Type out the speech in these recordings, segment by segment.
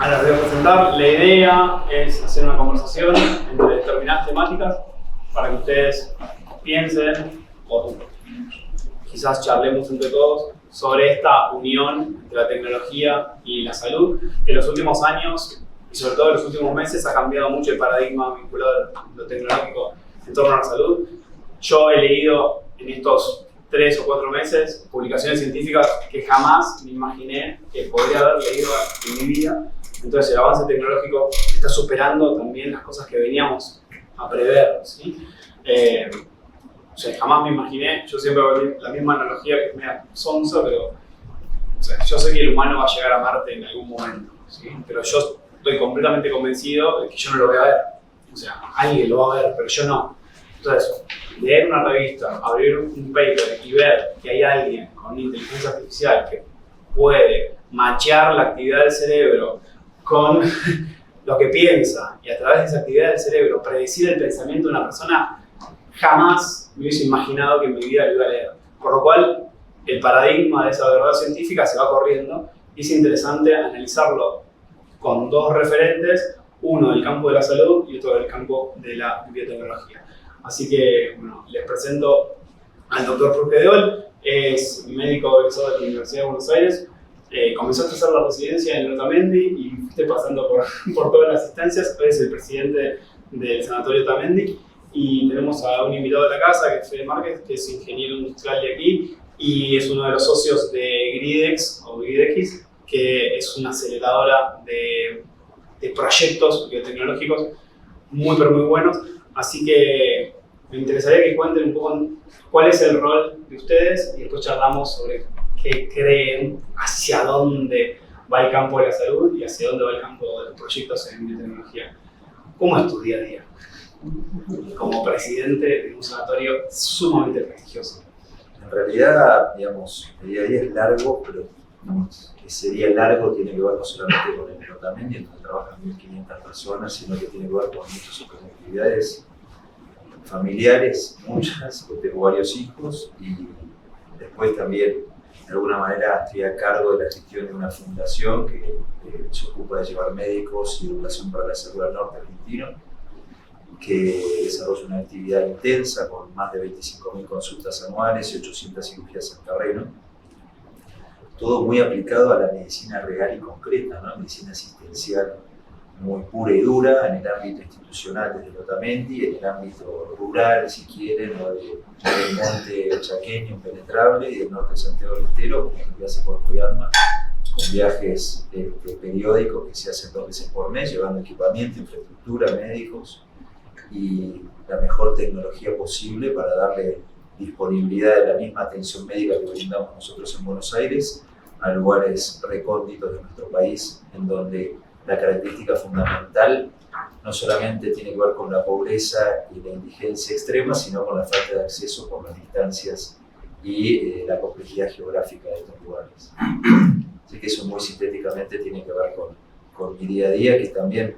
Ahora les voy a presentar. La idea es hacer una conversación entre determinadas temáticas para que ustedes piensen o quizás charlemos entre todos sobre esta unión entre la tecnología y la salud. En los últimos años y sobre todo en los últimos meses ha cambiado mucho el paradigma vinculado a lo tecnológico en torno a la salud. Yo he leído en estos 3 o 4 meses publicaciones científicas que jamás me imaginé que podría haber leído en mi vida. Entonces el avance tecnológico está superando también las cosas que veníamos a prever, ¿sí? O sea, jamás me imaginé, yo siempre hago la misma analogía que es media sonsa, pero o sea, yo sé que el humano va a llegar a Marte en algún momento, ¿sí? Pero yo estoy completamente convencido de que yo no lo voy a ver. O sea, alguien lo va a ver, pero yo no. Entonces, leer una revista, abrir un paper y ver que hay alguien con inteligencia artificial que puede machear la actividad del cerebro con lo que piensa y a través de esa actividad del cerebro predecir el pensamiento de una persona, jamás me hubiese imaginado que en mi vida lo iba a leer. Por lo cual, el paradigma de esa verdad científica se va corriendo y es interesante analizarlo con 2 referentes, uno del campo de la salud y otro del campo de la biotecnología. Así que, bueno, les presento al doctor Frusquedol, es médico egresado de la Universidad de Buenos Aires. Comenzaste a hacer la residencia en el Otamendi y fuiste pasando por todas las instancias. Hoy es el presidente del Sanatorio Otamendi. Y tenemos a un invitado de la casa, que es Fede Márquez, que es ingeniero industrial de aquí y es uno de los socios de Gridex, o Gridex, que es una aceleradora de proyectos biotecnológicos muy, pero muy buenos. Así que me interesaría que cuenten un poco cuál es el rol de ustedes y después charlamos sobre qué creen, hacia dónde va el campo de la salud y hacia dónde va el campo de los proyectos en biotecnología. ¿Cómo es tu día a día como presidente de un sanatorio sumamente prestigioso? En realidad, digamos, el día a día es largo, pero ese día largo tiene que ver no solamente con el tratamiento, donde trabajan 1.500 personas, sino que tiene que ver con muchas otras actividades familiares, muchas, porque tengo varios hijos y después también, de alguna manera, estoy a cargo de la gestión de una fundación que se ocupa de llevar médicos y educación para la salud al norte argentino, que desarrolla una actividad intensa con más de 25.000 consultas anuales y 800 cirugías en terreno. Todo muy aplicado a la medicina real y concreta, ¿no? Medicina asistencial muy pura y dura en el ámbito institucional desde el Otamendi, en el ámbito rural, si quieren, o del monte chaqueño impenetrable y del norte de Santiago del Estero, como lo que hace Cuerpo y Alma, con viajes periódicos que se hacen 2 veces por mes, llevando equipamiento, infraestructura, médicos y la mejor tecnología posible para darle disponibilidad de la misma atención médica que brindamos nosotros en Buenos Aires a lugares recónditos de nuestro país, en donde la característica fundamental no solamente tiene que ver con la pobreza y la indigencia extrema, sino con la falta de acceso por las distancias y la complejidad geográfica de estos lugares. Así que eso muy sintéticamente tiene que ver con mi día a día, que también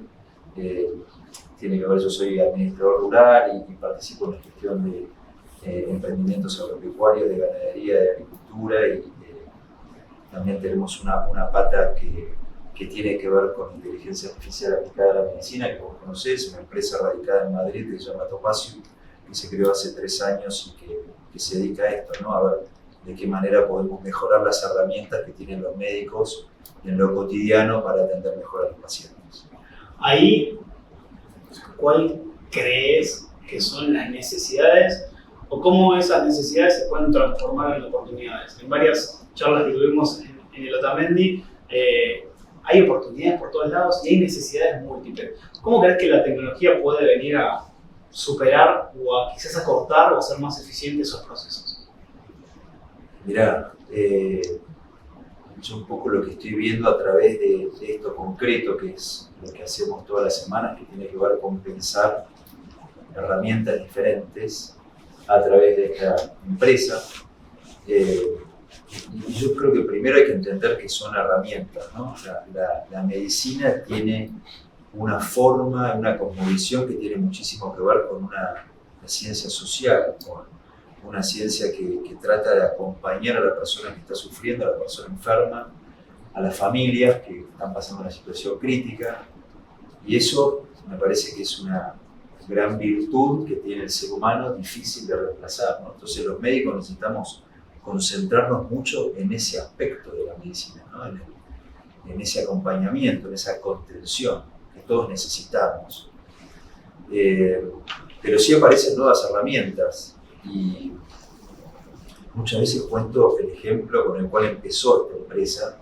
tiene que ver, yo soy administrador rural y participo en la gestión de emprendimientos agropecuarios, de ganadería, de agricultura y también tenemos una pata que tiene que ver con inteligencia artificial aplicada a la medicina, que vos conocés, una empresa radicada en Madrid que se llama Topacio, que se creó hace 3 años y que se dedica a esto, ¿no? A ver de qué manera podemos mejorar las herramientas que tienen los médicos en lo cotidiano para atender mejor a los pacientes. Ahí, ¿cuál crees que son las necesidades o cómo esas necesidades se pueden transformar en oportunidades? En varias charlas que tuvimos en el Otamendi, hay oportunidades por todos lados y hay necesidades múltiples. ¿Cómo crees que la tecnología puede venir a superar o a quizás acortar o hacer más eficientes esos procesos? Mirá, yo un poco lo que estoy viendo a través de esto concreto, que es lo que hacemos todas las semanas, que tiene que ver con pensar herramientas diferentes a través de esta empresa. Y yo creo que primero hay que entender que son herramientas, ¿no? La medicina tiene una forma, una cosmovisión que tiene muchísimo que ver con una ciencia social, con una ciencia que trata de acompañar a la persona que está sufriendo, a la persona enferma, a las familias que están pasando una situación crítica, y eso me parece que es una gran virtud que tiene el ser humano, difícil de reemplazar, ¿no? Entonces los médicos necesitamos concentrarnos mucho en ese aspecto de la medicina, ¿no? En ese acompañamiento, en esa contención que todos necesitamos. Pero sí aparecen nuevas herramientas, y muchas veces cuento el ejemplo con el cual empezó esta empresa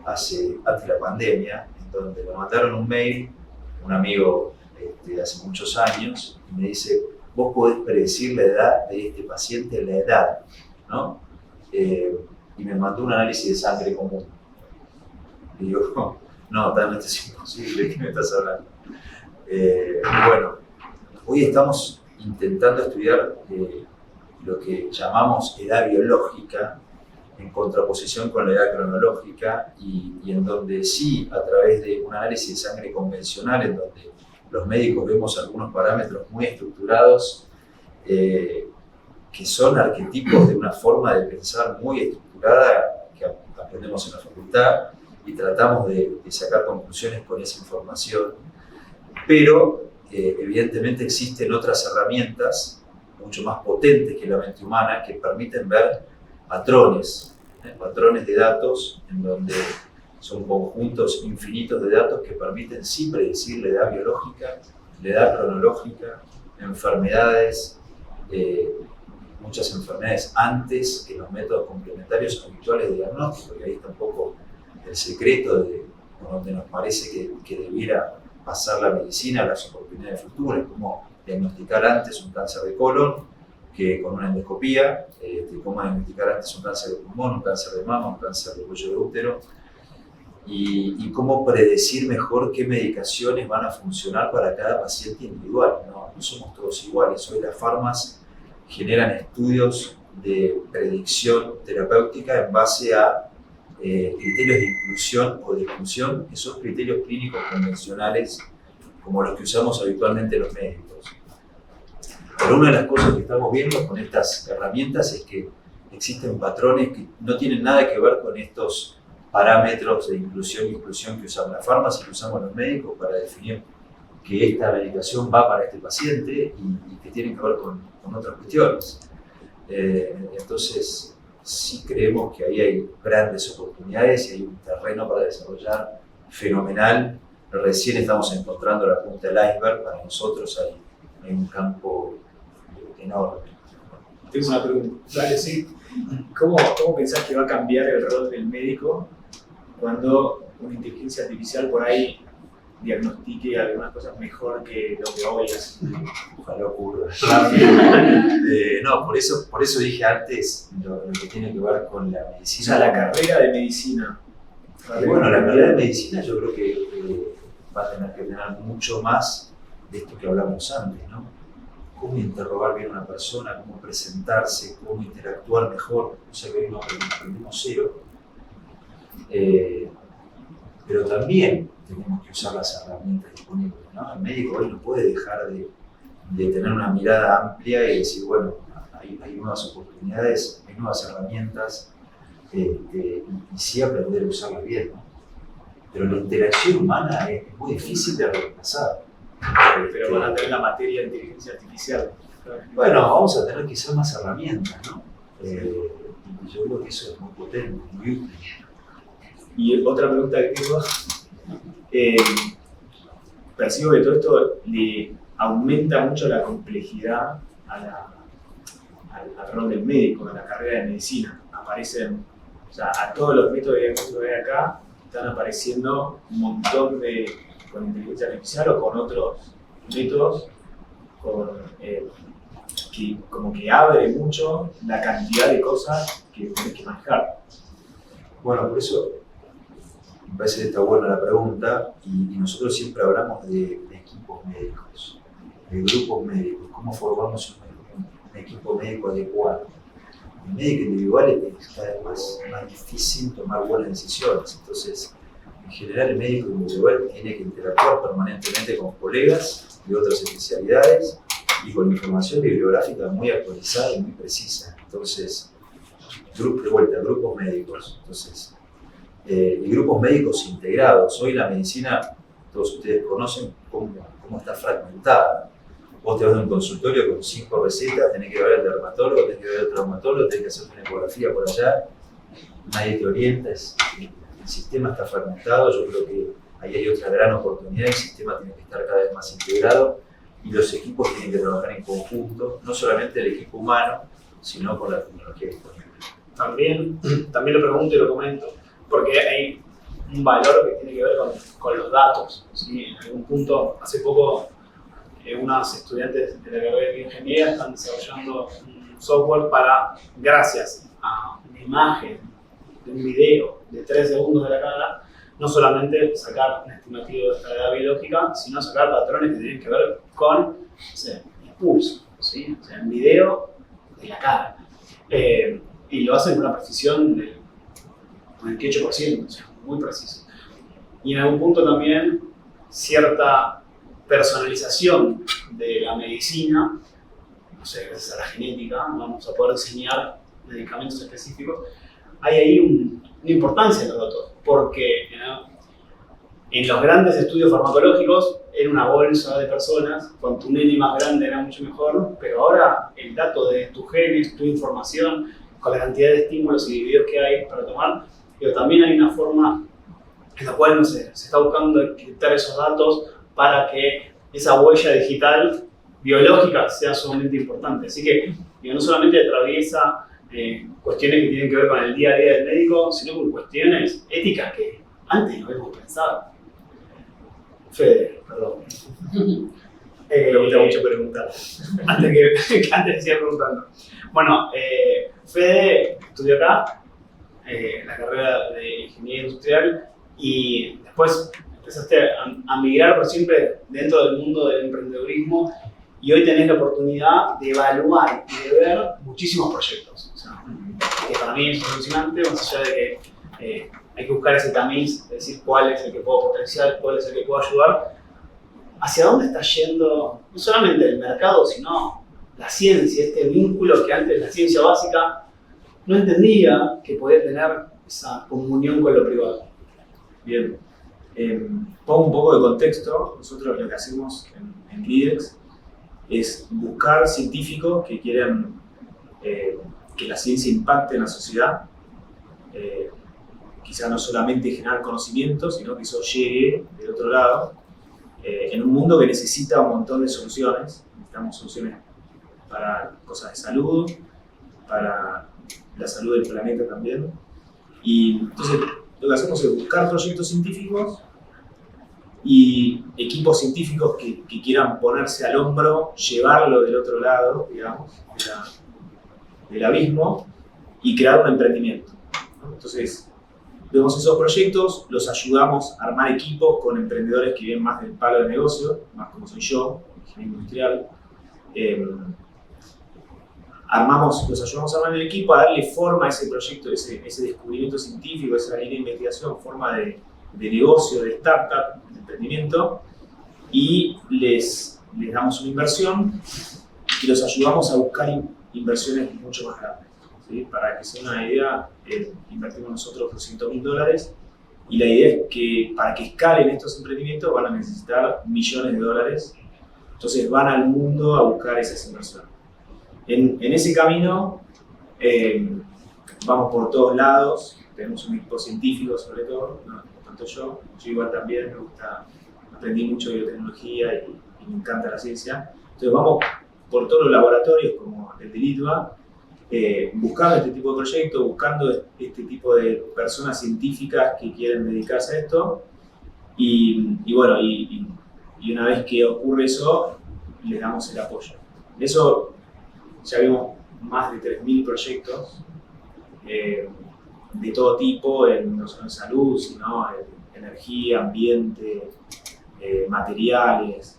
antes de la pandemia, en donde me mandaron un mail, un amigo de hace muchos años, y me dice: vos podés predecir la edad de este paciente, la edad, ¿no? Y me mandó un análisis de sangre común. Y digo, no, realmente es imposible, ¿de qué me estás hablando? Bueno, hoy estamos intentando estudiar lo que llamamos edad biológica, en contraposición con la edad cronológica, y en donde sí, a través de un análisis de sangre convencional, en donde los médicos vemos algunos parámetros muy estructurados, que son arquetipos de una forma de pensar muy estructurada que aprendemos en la facultad, y tratamos de sacar conclusiones con esa información. Pero evidentemente existen otras herramientas mucho más potentes que la mente humana, que permiten ver patrones de datos, en donde son conjuntos infinitos de datos que permiten sí predecir la edad biológica, la edad cronológica, enfermedades, muchas enfermedades antes que los métodos complementarios habituales de diagnóstico, y ahí está un poco el secreto de donde nos parece que debiera pasar la medicina, las oportunidades futuras, como diagnosticar antes un cáncer de colon que con una endoscopía, cómo diagnosticar antes un cáncer de pulmón, un cáncer de mama, un cáncer de cuello de útero, y cómo predecir mejor qué medicaciones van a funcionar para cada paciente individual. No somos todos iguales. Hoy las farmas generan estudios de predicción terapéutica en base a criterios de inclusión o de exclusión, que son criterios clínicos convencionales como los que usamos habitualmente los médicos. Pero una de las cosas que estamos viendo con estas herramientas es que existen patrones que no tienen nada que ver con estos parámetros de inclusión y exclusión que usan las farmacias y que usamos los médicos para definir que esta medicación va para este paciente, y que tienen que ver con otras cuestiones. Entonces, sí creemos que ahí hay grandes oportunidades y hay un terreno para desarrollar fenomenal. Recién estamos encontrando la punta del iceberg. Para nosotros hay un campo enorme. Tengo una pregunta. Dale, sí. ¿Cómo pensás que va a cambiar el rol del médico cuando una inteligencia artificial por ahí diagnostique algunas cosas mejor que lo que hoy es? Ojalá ocurra. No, por eso dije antes lo que tiene que ver con la medicina. O sea, la carrera de medicina. Bueno, la carrera de medicina yo creo que va a tener que tener mucho más de esto que hablamos antes, ¿no? Cómo interrogar bien a una persona, cómo presentarse, cómo interactuar mejor. O sea, que no aprendimos cero. Pero también tenemos que usar las herramientas disponibles, ¿no? El médico hoy no puede dejar de tener una mirada amplia y decir, bueno, hay nuevas oportunidades, hay nuevas herramientas, y sí aprender a usarlas bien, ¿no? Pero la interacción humana es muy difícil de reemplazar. Pero van a tener la materia de inteligencia artificial. Bueno, vamos a tener quizás más herramientas, ¿no? Y yo creo que eso es muy potente, muy útil. Y otra pregunta que tengo, percibo que todo esto le aumenta mucho la complejidad al rol del médico, a la carrera de medicina. Aparecen, o sea, a todos los métodos de diagnóstico que hay acá, están apareciendo un montón con inteligencia artificial o con otros métodos, que como que abre mucho la cantidad de cosas que tenés que manejar. Bueno, por eso me parece que está buena la pregunta, y nosotros siempre hablamos de equipos médicos, de grupos médicos, cómo formamos un equipo médico adecuado. El médico individual es cada vez más difícil tomar buenas decisiones, entonces en general el médico individual tiene que interactuar permanentemente con colegas de otras especialidades y con información bibliográfica muy actualizada y muy precisa. Entonces, grupos médicos. Entonces, y grupos médicos integrados. Hoy la medicina, todos ustedes conocen cómo está fragmentada. Vos te vas a un consultorio con 5 recetas, tenés que ver al dermatólogo, tenés que ver al traumatólogo, tenés que hacer una ecografía por allá, nadie te orienta, el sistema está fragmentado. Yo creo que ahí hay otra gran oportunidad, el sistema tiene que estar cada vez más integrado y los equipos tienen que trabajar en conjunto, no solamente el equipo humano, sino con la tecnología disponible. También lo pregunto y lo comento, porque hay un valor que tiene que ver con los datos, ¿sí? En algún punto, hace poco, unos estudiantes de la carrera de ingeniería están desarrollando un software para, gracias a una imagen de un video de 3 segundos de la cara, no solamente sacar un estimativo de esta edad biológica, sino sacar patrones que tienen que ver con, no sé, el pulso, ¿sí? O sea, el video de la cara. Y lo hacen con una precisión del 98%, o sea, muy preciso. Y en algún punto también cierta personalización de la medicina, no sé, gracias a la genética, vamos a poder diseñar medicamentos específicos. Hay ahí una importancia en los datos, porque en los grandes estudios farmacológicos era una bolsa de personas, cuanto un N más grande era mucho mejor, pero ahora el dato de tus genes, tu información, con la cantidad de estímulos y videos que hay para tomar, pero también hay una forma en la cual, no sé, se está buscando encriptar esos datos para que esa huella digital biológica sea sumamente importante. Así que no solamente atraviesa cuestiones que tienen que ver con el día a día del médico, sino con cuestiones éticas que antes no habíamos pensado. Fede, perdón. Me gusta mucho preguntar. Antes de seguir preguntando. Bueno, Fede estudió acá, la carrera de Ingeniería Industrial, y después empezaste a migrar por siempre dentro del mundo del emprendedurismo, y hoy tenés la oportunidad de evaluar y de ver muchísimos proyectos. O sea, que para mí es alucinante, más allá de que hay que buscar ese tamiz, de decir cuál es el que puedo potenciar, cuál es el que puedo ayudar. ¿Hacia dónde está yendo no solamente el mercado, sino la ciencia, este vínculo que antes la ciencia básica no entendía que podía tener esa comunión con lo privado? Bien, pongo un poco de contexto. Nosotros lo que hacemos en LIDEX es buscar científicos que quieran que la ciencia impacte en la sociedad, quizá no solamente generar conocimiento, sino que eso llegue del otro lado, en un mundo que necesita un montón de soluciones. Necesitamos soluciones para cosas de salud, para la salud del planeta también. Y entonces lo que hacemos es buscar proyectos científicos y equipos científicos que quieran ponerse al hombro, llevarlo del otro lado, digamos, del abismo, y crear un emprendimiento, ¿no? Entonces, vemos esos proyectos, los ayudamos a armar equipos con emprendedores que vienen más del palo de negocio, más como soy yo, ingeniero industrial. Los ayudamos a armar el equipo, a darle forma a ese proyecto, ese descubrimiento científico, esa línea de investigación, forma de negocio, de startup, de emprendimiento, y les damos una inversión y los ayudamos a buscar inversiones mucho más grandes, ¿sí? Para que se den una idea, invertimos nosotros $200.000 y la idea es que para que escalen estos emprendimientos van a necesitar millones de dólares. Entonces van al mundo a buscar esas inversiones. En ese camino vamos por todos lados, tenemos un equipo científico sobre todo, no tanto yo igual también me gusta, aprendí mucho de biotecnología y me encanta la ciencia. Entonces vamos por todos los laboratorios como el de Litva, buscando este tipo de proyectos, buscando este tipo de personas científicas que quieren dedicarse a esto, y bueno, y una vez que ocurre eso, les damos el apoyo. Eso ya vimos más de 3.000 proyectos de todo tipo, no solo en salud, sino en energía, ambiente, materiales,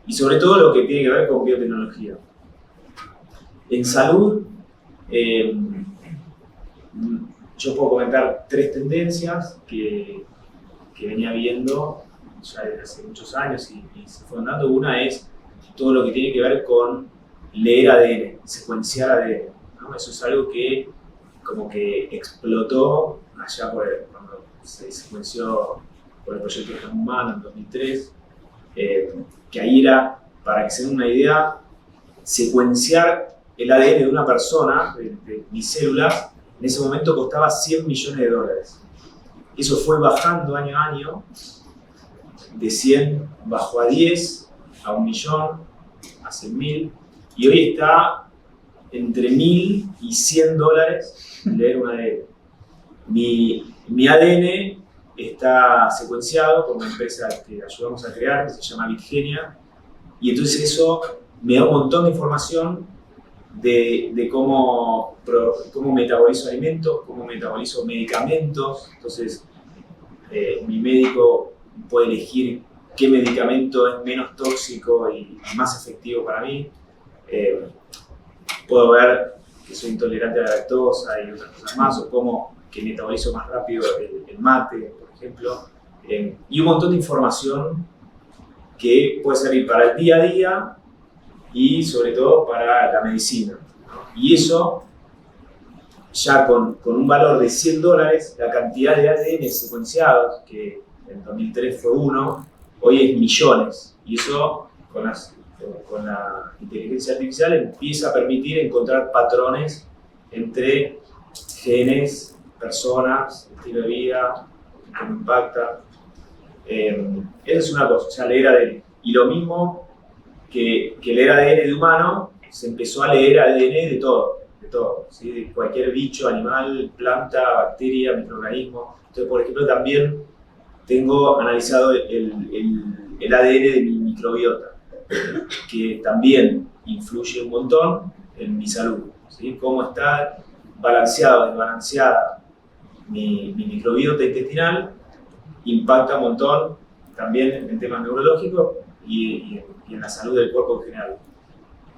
y sobre todo lo que tiene que ver con biotecnología. En salud, yo puedo comentar 3 tendencias que venía viendo ya desde hace muchos años y se fueron dando. Una es todo lo que tiene que ver con leer ADN, secuenciar ADN, ¿no? Eso es algo que como que explotó allá cuando se secuenció por el proyecto Genoma Humano en 2003, que ahí era, para que se den una idea, secuenciar el ADN de una persona, de mis células, en ese momento costaba $100 millones. Eso fue bajando año a año, de 100 bajó a 10, a 1 millón, a 100.000, y hoy está entre $1.000 y $100 leer un ADN. Mi ADN está secuenciado por una empresa que ayudamos a crear, que se llama Bitgenia, y entonces eso me da un montón de información de cómo metabolizo alimentos, cómo metabolizo medicamentos. Entonces, mi médico puede elegir qué medicamento es menos tóxico y más efectivo para mí. Puedo ver que soy intolerante a la lactosa y otras cosas más, o cómo que metabolizo más rápido el mate, por ejemplo. Y un montón de información que puede servir para el día a día y sobre todo para la medicina. Y eso, ya con un valor de $100, la cantidad de ADN secuenciados, que en 2003 fue 1, hoy es millones. Y eso, con la inteligencia artificial, empieza a permitir encontrar patrones entre genes, personas, estilo de vida, cómo impacta. Esa es una cosa, o sea, leer ADN. Y lo mismo que leer ADN de humano, se empezó a leer ADN de todo, ¿sí? De cualquier bicho, animal, planta, bacteria, microorganismo. Entonces, por ejemplo, también tengo analizado el ADN de mi microbiota, que también influye un montón en mi salud, ¿sí? Cómo está balanceado, desbalanceada mi microbiota intestinal, impacta un montón también en temas neurológicos y en la salud del cuerpo en general.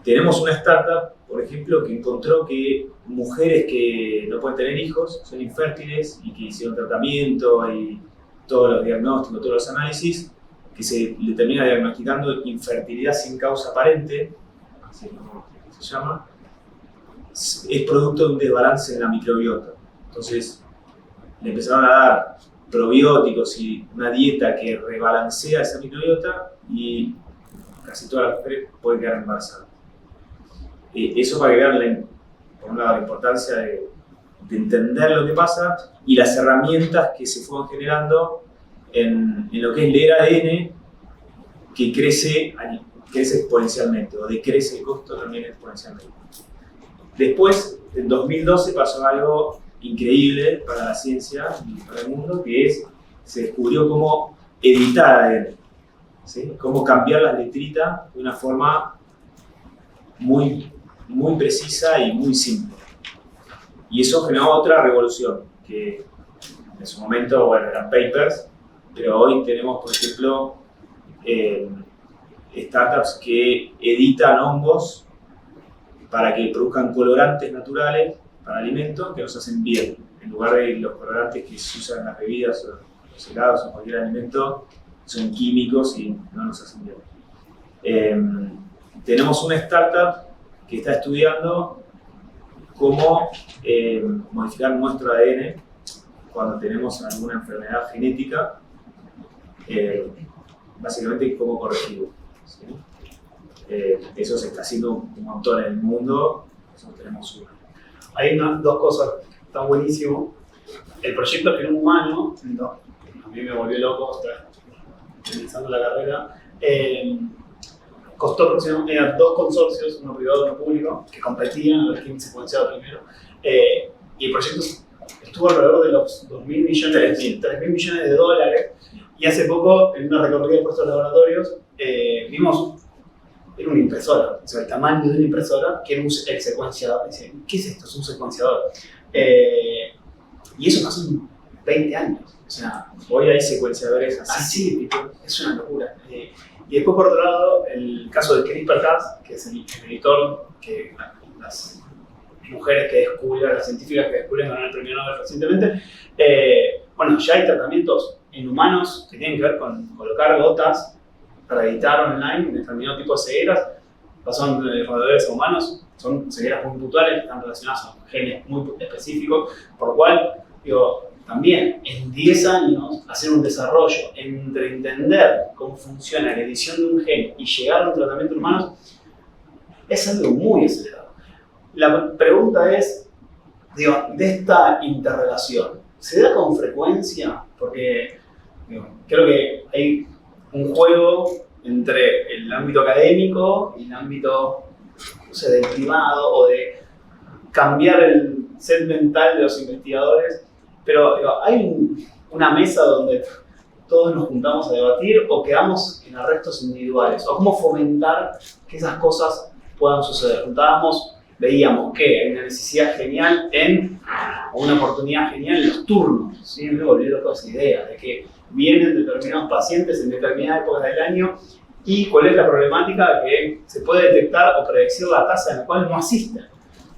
Tenemos una startup, por ejemplo, que encontró que mujeres que no pueden tener hijos, son infértiles y que hicieron tratamiento y todos los diagnósticos, todos los análisis, que se le termina diagnosticando infertilidad sin causa aparente, así como se llama, es producto de un desbalance en la microbiota. Entonces, le empezaron a dar probióticos y una dieta que rebalancea esa microbiota y casi todas las mujeres pueden quedar embarazadas. Eso para que vean, por un lado, la importancia de entender lo que pasa y las herramientas que se fueron generando en lo que es leer ADN, que crece exponencialmente, o decrece el costo también exponencialmente. Después, en 2012 pasó algo increíble para la ciencia y para el mundo, que se descubrió cómo editar ADN, ¿sí? Cómo cambiar las letritas de una forma muy precisa y muy simple. Y eso generó otra revolución, que en su momento, bueno, eran papers, pero hoy tenemos, por ejemplo, startups que editan hongos para que produzcan colorantes naturales para alimentos que nos hacen bien, en lugar de los colorantes que se usan en las bebidas o los helados o cualquier alimento, son químicos y no nos hacen bien. Tenemos una startup que está estudiando cómo modificar nuestro ADN cuando tenemos alguna enfermedad genética, básicamente cómo corregirlo, ¿sí? Eso se está haciendo un montón en el mundo, nosotros tenemos una. Hay dos cosas, está buenísimo. El proyecto Genoma Humano, a mí me volvió loco, comenzando la carrera, costó aproximadamente, eran dos consorcios, uno privado y uno público, que competían a ver quién secuenciaba primero. Y el proyecto estuvo alrededor de los 2.000 millones, 3.000 millones de dólares. Y hace poco, en una recorrida por estos laboratorios, vimos, era una impresora, o sea, el tamaño de una impresora, que era el secuenciador. Dicen, ¿qué es esto? Es un secuenciador. Y eso pasó en 20 años. O sea, hoy hay secuenciadores así, es una locura. Y después, por otro lado, el caso de CRISPR-Cas, que es el editor que las mujeres que descubren, las científicas que descubren ganaron el premio Nobel recientemente. Bueno, ya hay tratamientos en humanos que tienen que ver con colocar gotas para editar online un determinado tipo de cegueras pasaron de roedores a humanos, son cegueras muy puntuales que están relacionadas a genes muy específicos, por lo cual, digo, también en 10 años hacer un desarrollo entre entender cómo funciona la edición de un gen y llegar a un tratamiento en humanos es algo muy acelerado. La pregunta es, digo, de esta interrelación, ¿se da con frecuencia? Porque digo, creo que hay un juego entre el ámbito académico y el ámbito, no sé, del privado o de cambiar el set mental de los investigadores, pero digo, hay una mesa donde todos nos juntamos a debatir o quedamos en arrestos individuales, o cómo fomentar que esas cosas puedan suceder. Juntábamos, veíamos que hay una necesidad genial o una oportunidad genial en los turnos. Siempre volví loco a esa idea de que vienen determinados pacientes en determinadas épocas del año y cuál es la problemática que se puede detectar o predecir la tasa en la cual no asisten.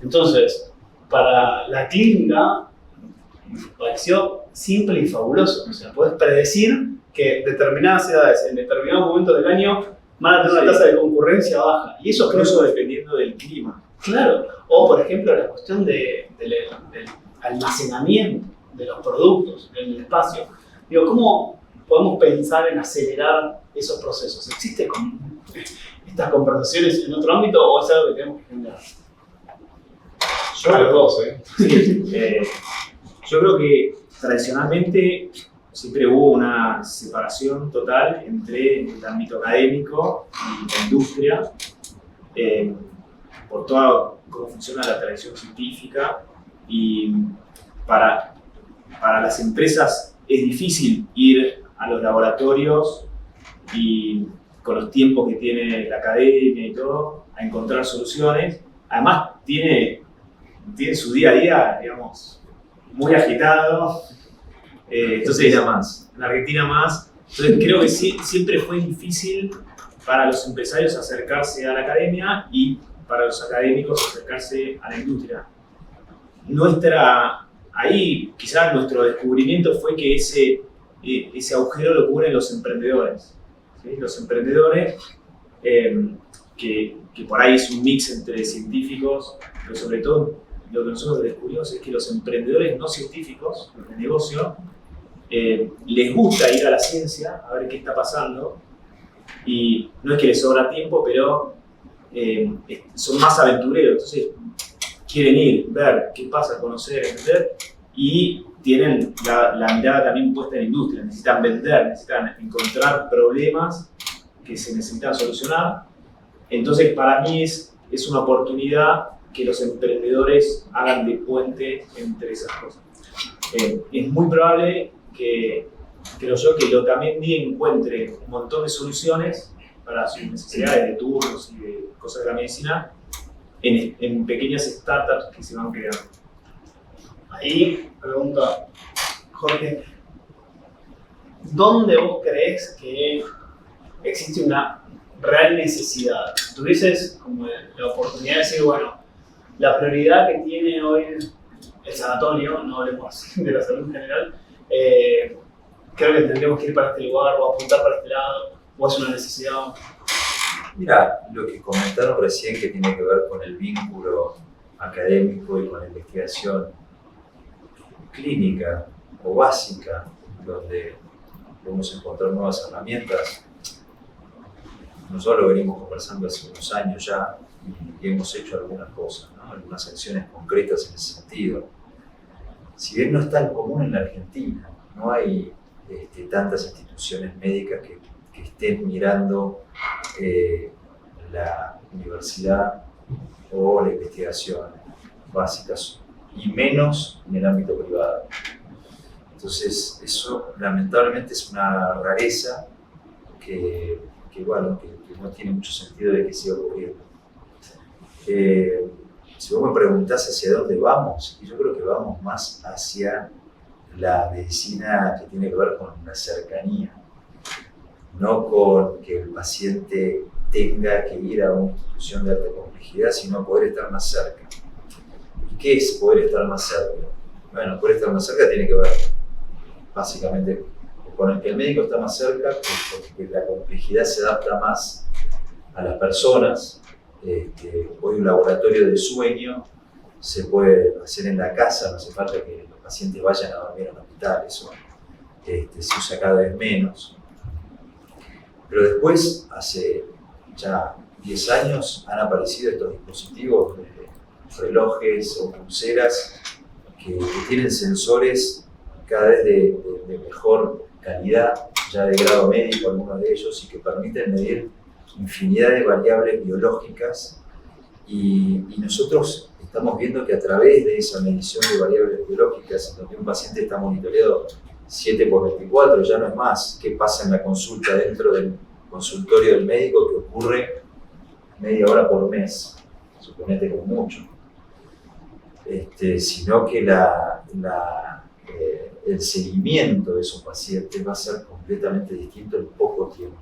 Entonces, para la clínica me pareció simple y fabuloso. O sea, puedes predecir que determinadas edades en determinados momentos del año van a tener una tasa de concurrencia baja. Y eso Incluso dependiendo del clima. claro. O, por ejemplo, la cuestión del almacenamiento de los productos en el espacio. Digo, ¿cómo podemos pensar en acelerar esos procesos? ¿Existen estas conversaciones en otro ámbito o es algo que tenemos que generar? A los dos, Sí, yo creo que tradicionalmente siempre hubo una separación total entre el ámbito académico y la industria, por todo cómo funciona la tradición científica, y para las empresas es difícil ir a los laboratorios y con los tiempos que tiene la academia y todo, a encontrar soluciones. Además tiene su día a día, digamos, muy agitado. Entonces, en Argentina más. Entonces creo que siempre fue difícil para los empresarios acercarse a la academia y para los académicos acercarse a la industria. Ahí quizás nuestro descubrimiento fue que ese agujero lo cubren los emprendedores. ¿Sí? Los emprendedores, que por ahí es un mix entre científicos, pero sobre todo lo que nosotros descubrimos es que los emprendedores no científicos, los de negocio, les gusta ir a la ciencia a ver qué está pasando, y no es que les sobra tiempo, pero son más aventureros, entonces quieren ir, ver qué pasa, conocer, entender, y tienen la mirada también puesta en la industria, necesitan vender, necesitan encontrar problemas que se necesitan solucionar. Entonces para mí es una oportunidad que los emprendedores hagan de puente entre esas cosas. Es muy probable que, creo yo, que Lotamendi encuentre un montón de soluciones para sus necesidades de turnos y de cosas de la medicina en pequeñas startups que se van creando. Ahí pregunta Jorge, ¿dónde vos creés que existe una real necesidad? Tú dices como la oportunidad de decir, bueno, la prioridad que tiene hoy el sanatorio, no hablemos de la salud en general, creo que tendríamos que ir para este lugar o apuntar para este lado, o es una necesidad. Mira, lo que comentaron recién que tiene que ver con el vínculo académico y con la investigación clínica o básica, donde podemos encontrar nuevas herramientas. Nosotros lo venimos conversando hace unos años ya y hemos hecho algunas cosas, ¿no? Algunas acciones concretas en ese sentido. Si bien no es tan común en la Argentina, no hay tantas instituciones médicas que estén mirando la universidad o la investigación básicas, y menos en el ámbito privado. Entonces, eso lamentablemente es una rareza que no tiene mucho sentido de que siga ocurriendo. Si vos me preguntás hacia dónde vamos, yo creo que vamos más hacia la medicina que tiene que ver con la cercanía, no con que el paciente tenga que ir a una institución de alta complejidad, sino poder estar más cerca. ¿Y qué es poder estar más cerca? Bueno, poder estar más cerca tiene que ver básicamente con el que el médico está más cerca, porque la complejidad se adapta más a las personas, Hoy un laboratorio de sueño se puede hacer en la casa, no hace falta que los pacientes vayan a dormir al hospital, eso se usa cada vez menos. Pero después, hace ya 10 años, han aparecido estos dispositivos, relojes o pulseras que tienen sensores cada vez de mejor calidad, ya de grado médico algunos de ellos, y que permiten medir infinidad de variables biológicas, y nosotros estamos viendo que a través de esa medición de variables biológicas, en donde un paciente está monitoreado 7x24, ya no es más qué pasa en la consulta dentro del consultorio del médico, que ocurre media hora por mes, suponete como mucho, sino que el seguimiento de esos pacientes va a ser completamente distinto en poco tiempo.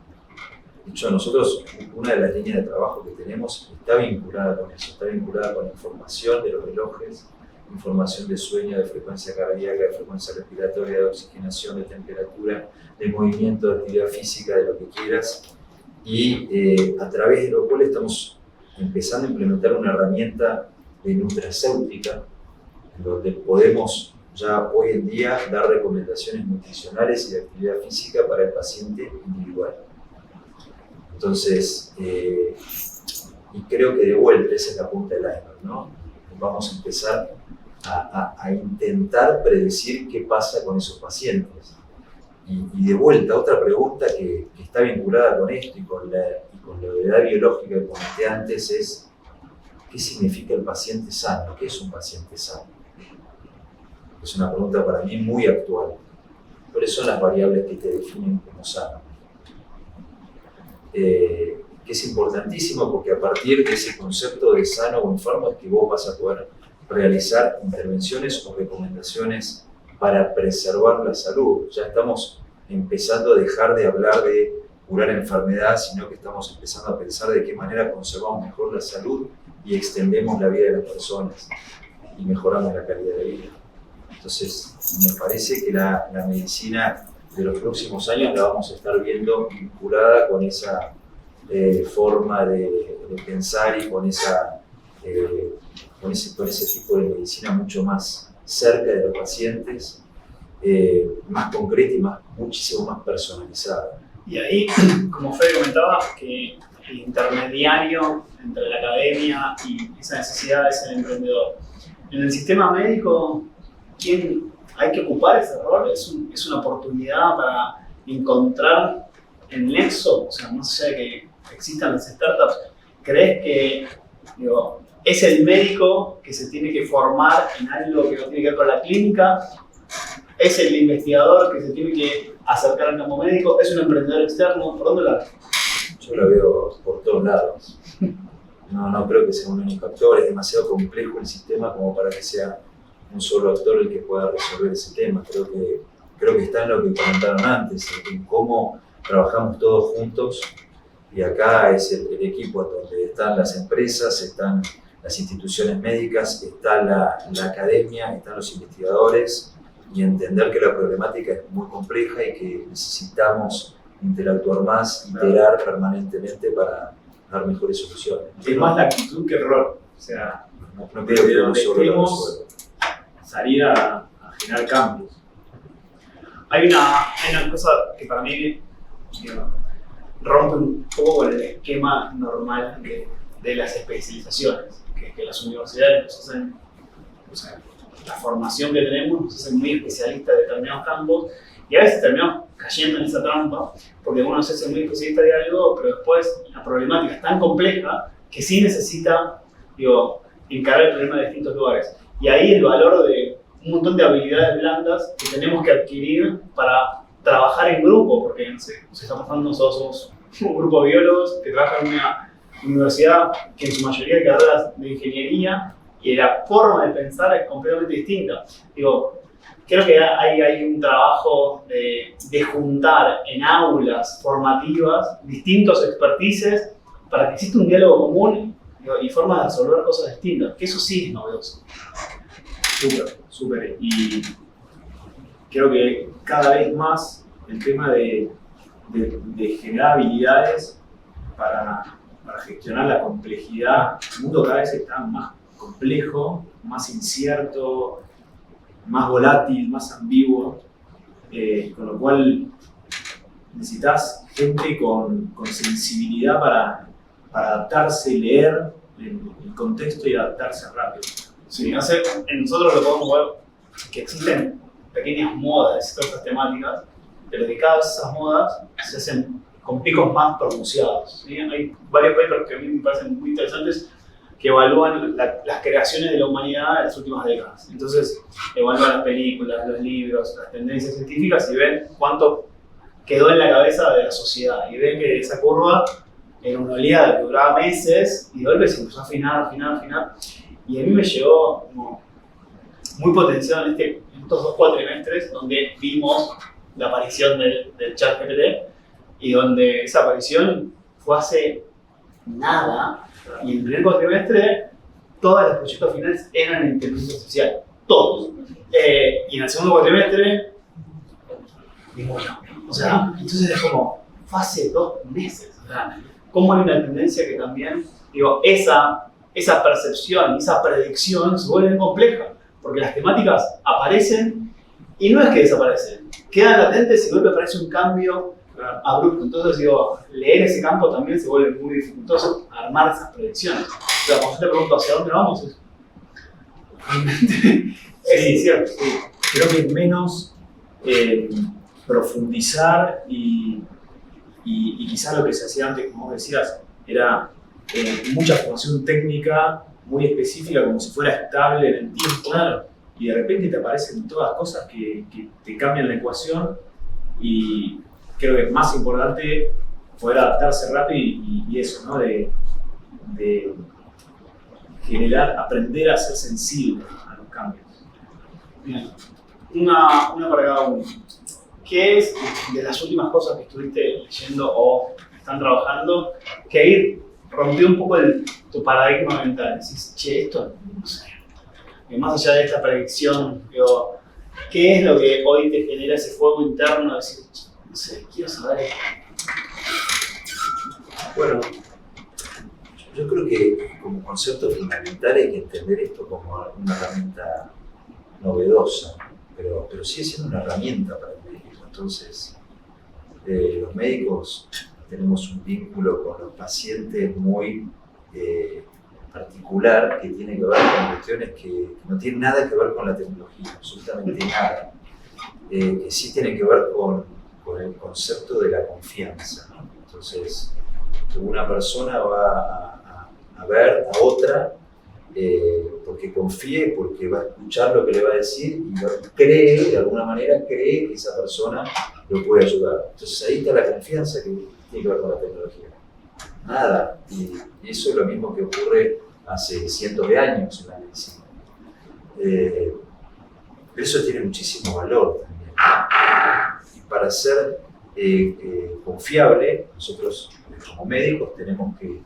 De hecho, nosotros, una de las líneas de trabajo que tenemos está vinculada con eso, está vinculada con información de los relojes, información de sueño, de frecuencia cardíaca, de frecuencia respiratoria, de oxigenación, de temperatura, de movimiento, de actividad física, de lo que quieras, y a través de lo cual estamos empezando a implementar una herramienta de nutracéutica, en donde podemos ya hoy en día dar recomendaciones nutricionales y de actividad física para el paciente individual. Entonces, y creo que de vuelta esa es la punta del iceberg, ¿no? Vamos a empezar a intentar predecir qué pasa con esos pacientes. Y de vuelta, otra pregunta que está vinculada con esto y con la edad biológica que comenté antes es: ¿qué significa el paciente sano? ¿Qué es un paciente sano? Es una pregunta para mí muy actual. ¿Cuáles son las variables que te definen como sano? Que es importantísimo, porque a partir de ese concepto de sano o enfermo es que vos vas a poder realizar intervenciones o recomendaciones para preservar la salud. Ya estamos empezando a dejar de hablar de curar enfermedad, sino que estamos empezando a pensar de qué manera conservamos mejor la salud y extendemos la vida de las personas y mejoramos la calidad de vida. Entonces, me parece que la medicina de los próximos años la vamos a estar viendo vinculada con esa forma de pensar y con ese tipo de medicina mucho más cerca de los pacientes, más concreta y muchísimo más personalizada. Y ahí, como Fede comentaba, que el intermediario entre la academia y esa necesidad es el emprendedor. En el sistema médico, ¿quién hay que ocupar ese rol? Es una oportunidad para encontrar el nexo, o sea, más allá de que existan las startups. ¿Crees que es el médico que se tiene que formar en algo que no tiene que ver con la clínica? ¿Es el investigador que se tiene que acercar al campo médico? ¿Es un emprendedor externo? ¿Por dónde la ves? Yo lo veo por todos lados. No creo que sea un único actor, es demasiado complejo el sistema como para que sea un solo actor el que pueda resolver ese tema. Creo que está en lo que comentaron antes, en cómo trabajamos todos juntos, y acá es el equipo donde están las empresas, están las instituciones médicas, está la academia, están los investigadores, y entender que la problemática es muy compleja y que necesitamos interactuar más, iterar permanentemente para dar mejores soluciones. Es más la actitud que el rol. O sea, no creo que uno solo lo resuelva. Salir a generar cambios. Hay una cosa que para mí rompe un poco con el esquema normal de las especializaciones, que las universidades nos hacen, o sea, la formación que tenemos nos hace muy especialistas de determinados campos, y a veces terminamos cayendo en esa trampa, porque uno se hace muy especialista de algo, pero después la problemática es tan compleja que sí necesita encarar el problema de distintos lugares. Y ahí el valor de un montón de habilidades blandas que tenemos que adquirir para trabajar en grupo, porque no sé, nos está pasando, nosotros somos un grupo de biólogos que trabajan en una universidad que en su mayoría de carreras de ingeniería, y la forma de pensar es completamente distinta. Creo que hay un trabajo de juntar en aulas formativas distintos expertices para que exista un diálogo común y formas de resolver cosas distintas, que eso sí es novedoso. Súper. Y creo que cada vez más el tema de generar habilidades para para gestionar la complejidad. El mundo cada vez está más complejo, más incierto, más volátil, más ambiguo, con lo cual necesitas gente con sensibilidad para adaptarse, leer el contexto y adaptarse rápido. Sí, en nosotros lo podemos ver que existen pequeñas modas de ciertas temáticas, pero que cada vez esas modas se hacen con picos más pronunciados, ¿sí? Hay varios papers que a mí me parecen muy interesantes que evalúan las creaciones de la humanidad en las últimas décadas. Entonces, evalúan las películas, los libros, las tendencias científicas y ven cuánto quedó en la cabeza de la sociedad. Y ven que esa curva era una oleada que duraba meses y de golpe se empezó a afinar. Y a mí me llegó como muy potenciado en estos 2 cuatrimestres donde vimos la aparición del ChatGPT y donde esa aparición fue hace nada. Y en el primer cuatrimestre todos los proyectos finales eran en inteligencia artificial, todos. Y en el segundo cuatrimestre, ninguno. O sea, entonces es como, fue hace 2 meses. O sea, cómo hay una tendencia que también, digo, esa percepción, esa predicción se vuelve compleja, porque las temáticas aparecen y no es que desaparecen, quedan latentes y de golpe aparece un cambio abrupto. Entonces digo, leer ese campo también se vuelve muy dificultoso, armar esas predicciones. O sea, cuando yo te pregunto hacia dónde vamos, es realmente es incierto. Sí. Creo que es menos profundizar y quizás lo que se hacía antes, como vos decías, era mucha formación técnica muy específica, como si fuera estable en el tiempo. Claro. Y de repente te aparecen todas cosas que te cambian la ecuación, y creo que es más importante poder adaptarse rápido y eso, ¿no? De generar, aprender a ser sensible a los cambios. Bien. Una para cada uno. ¿Qué es de las últimas cosas que estuviste leyendo o están trabajando que ahí rompió un poco tu paradigma mental? Decís, che, esto no sé. Y más allá de esta predicción, digo, ¿qué es lo que hoy te genera ese fuego interno de decir, no sé, quiero saber esto? Bueno, yo creo que como concepto fundamental hay que entender esto como una herramienta novedosa, pero sigue siendo una herramienta para el médico. Entonces, los médicos tenemos un vínculo con los pacientes muy particular, que tiene que ver con cuestiones que no tienen nada que ver con la tecnología, absolutamente nada, que sí tienen que ver con el concepto de la confianza, ¿no? Entonces, una persona va a ver a otra porque confíe, porque va a escuchar lo que le va a decir y cree, de alguna manera cree que esa persona lo puede ayudar. Entonces ahí está la confianza que tiene que ver con la tecnología. Nada. Y eso es lo mismo que ocurre hace cientos de años en la medicina. Pero eso tiene muchísimo valor también. Y para ser confiable, nosotros como médicos tenemos que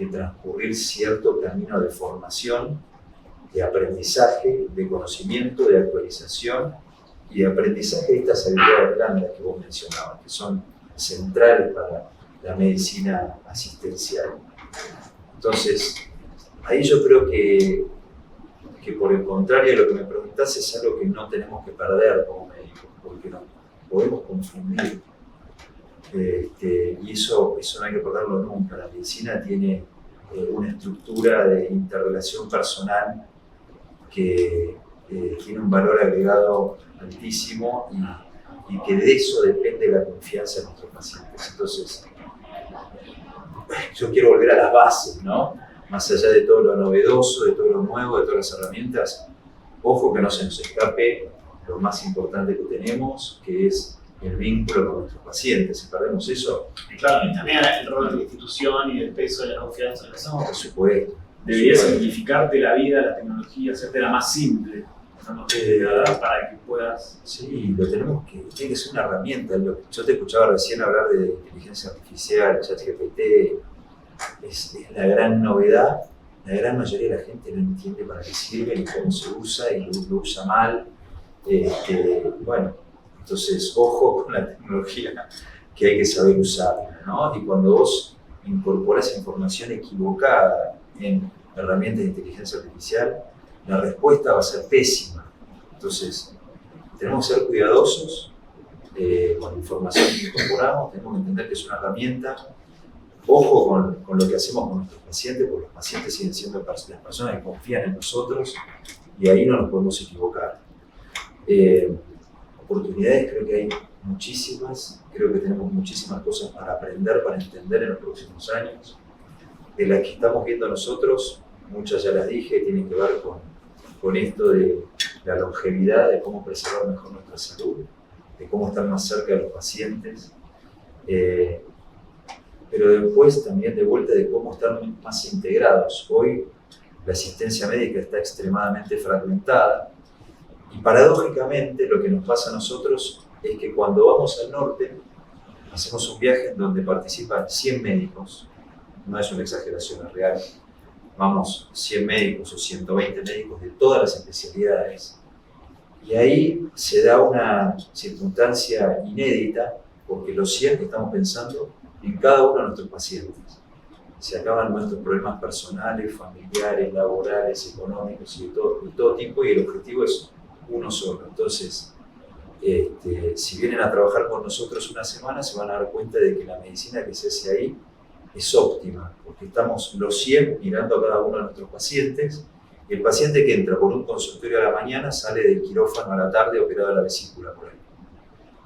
transcurrir cierto camino de formación, de aprendizaje, de conocimiento, de actualización y de aprendizaje de estas habilidades blandas que vos mencionabas, que son centrales para la medicina asistencial. Entonces, ahí yo creo que por el contrario de lo que me preguntás, es algo que no tenemos que perder como médicos, porque no podemos confundir. Y eso no hay que perderlo nunca. La medicina tiene una estructura de interrelación personal que tiene un valor agregado altísimo y que de eso depende la confianza de nuestros pacientes. Entonces, yo quiero volver a las bases, ¿no? Más allá de todo lo novedoso, de todo lo nuevo, de todas las herramientas, ojo que no se nos escape lo más importante que tenemos, que es el vínculo con nuestros pacientes. Si perdemos eso, Y claro, y también el rol de la institución y el peso de la confianza en eso. por supuesto. Debería simplificarte la vida, la tecnología, hacértela más simple, para que puedas... Sí, lo tenemos que, tiene que ser una herramienta. Yo te escuchaba recién hablar de inteligencia artificial, ChatGPT, es la gran novedad. La gran mayoría de la gente no entiende para qué sirve ni cómo se usa y lo usa mal. Bueno, entonces ojo con la tecnología, que hay que saber usarla, ¿no? Y cuando vos incorporar esa información equivocada en herramientas de inteligencia artificial, la respuesta va a ser pésima. Entonces, tenemos que ser cuidadosos con la información que incorporamos, tenemos que entender que es una herramienta. Ojo con lo que hacemos con nuestros pacientes, porque los pacientes siguen siendo las personas que confían en nosotros y ahí no nos podemos equivocar. Oportunidades creo que hay muchísimas, creo que tenemos muchísimas cosas para aprender, para entender en los próximos años. De las que estamos viendo nosotros, muchas ya las dije, tienen que ver con esto de la longevidad, de cómo preservar mejor nuestra salud, de cómo estar más cerca de los pacientes, pero después también de vuelta de cómo estar más integrados. Hoy la asistencia médica está extremadamente fragmentada y paradójicamente lo que nos pasa a nosotros es que cuando vamos al norte hacemos un viaje en donde participan 100 médicos, no es una exageración, es real. Vamos 100 médicos o 120 médicos de todas las especialidades. Y ahí se da una circunstancia inédita, porque los 100 estamos pensando en cada uno de nuestros pacientes. Se acaban nuestros problemas personales, familiares, laborales, económicos y de todo tipo, y el objetivo es uno solo. Entonces, si vienen a trabajar con nosotros una semana, se van a dar cuenta de que la medicina que se hace ahí es óptima, porque estamos los 100 mirando a cada uno de nuestros pacientes, y el paciente que entra por un consultorio a la mañana sale del quirófano a la tarde operado de la vesícula por ahí.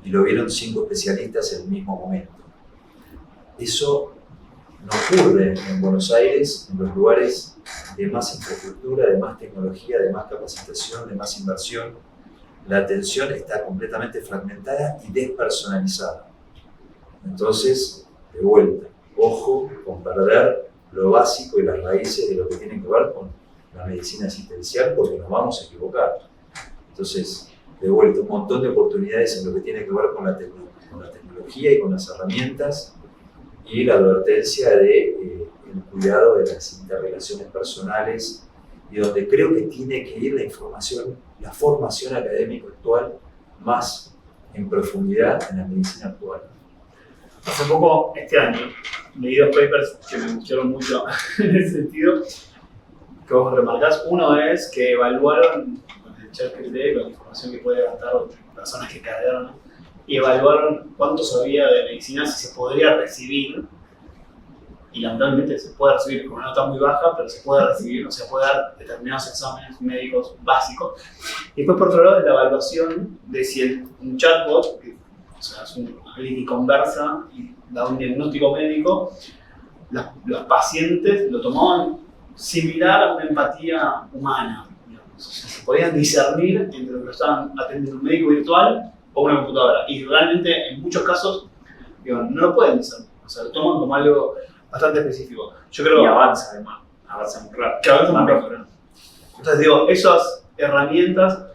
Y lo vieron 5 especialistas en el mismo momento. Eso no ocurre en Buenos Aires, en los lugares de más infraestructura, de más tecnología, de más capacitación, de más inversión. La atención está completamente fragmentada y despersonalizada. Entonces, de vuelta, ojo con perder lo básico y las raíces de lo que tiene que ver con la medicina asistencial, porque nos vamos a equivocar. Entonces, de vuelta, un montón de oportunidades en lo que tiene que ver con la tecnología y con las herramientas, y la advertencia de el cuidado de las interrelaciones personales, y donde creo que tiene que ir la información, la formación académica actual más en profundidad en la medicina actual. Hace poco, este año, leí 2 papers que me gustaron mucho en ese sentido, que vos remarcás. Uno es que evaluaron con el ChatGPT, con la información que puede levantar personas que cargaron, y evaluaron cuánto sabía de medicina, si se podría recibir, y lamentablemente se puede recibir con una nota muy baja, pero se puede recibir, o sea, puede dar determinados exámenes médicos básicos. Y después, por otro lado, de la evaluación de si un chatbot, que, o sea, es alguien que conversa y da un diagnóstico médico, los pacientes lo tomaban similar a una empatía humana, digamos. O sea, se podían discernir entre lo que estaban atendiendo un médico virtual o una computadora. Y realmente, en muchos casos, digo, no lo pueden discernir. O sea, lo toman como algo bastante específico. Yo creo Y avanza además, avanza muy rápido. que avanza muy rápido. Entonces digo, esas herramientas,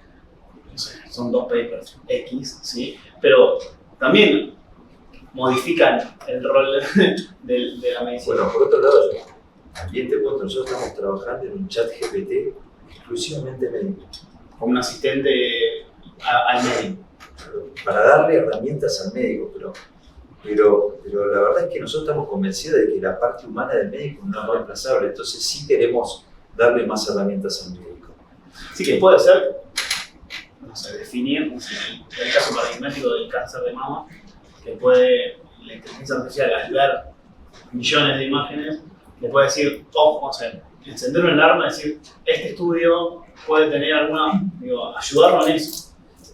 no sé, son 2 papers X, ¿sí? Pero también modifican el rol de la medicina. Bueno, por otro lado, también te cuento, nosotros estamos trabajando en un chat GPT exclusivamente médico. Como un asistente al médico. Para darle herramientas al médico, pero la verdad es que nosotros estamos convencidos de que la parte humana del médico no es reemplazable, entonces sí queremos darle más herramientas al médico. Sí que puede ser, no sé, definir, no sé, el caso paradigmático del cáncer de mama, que puede la inteligencia artificial al ver millones de imágenes, le puede decir, o sea, encender una alarma y decir, este estudio puede tener alguna, digo, ayudarlo en eso.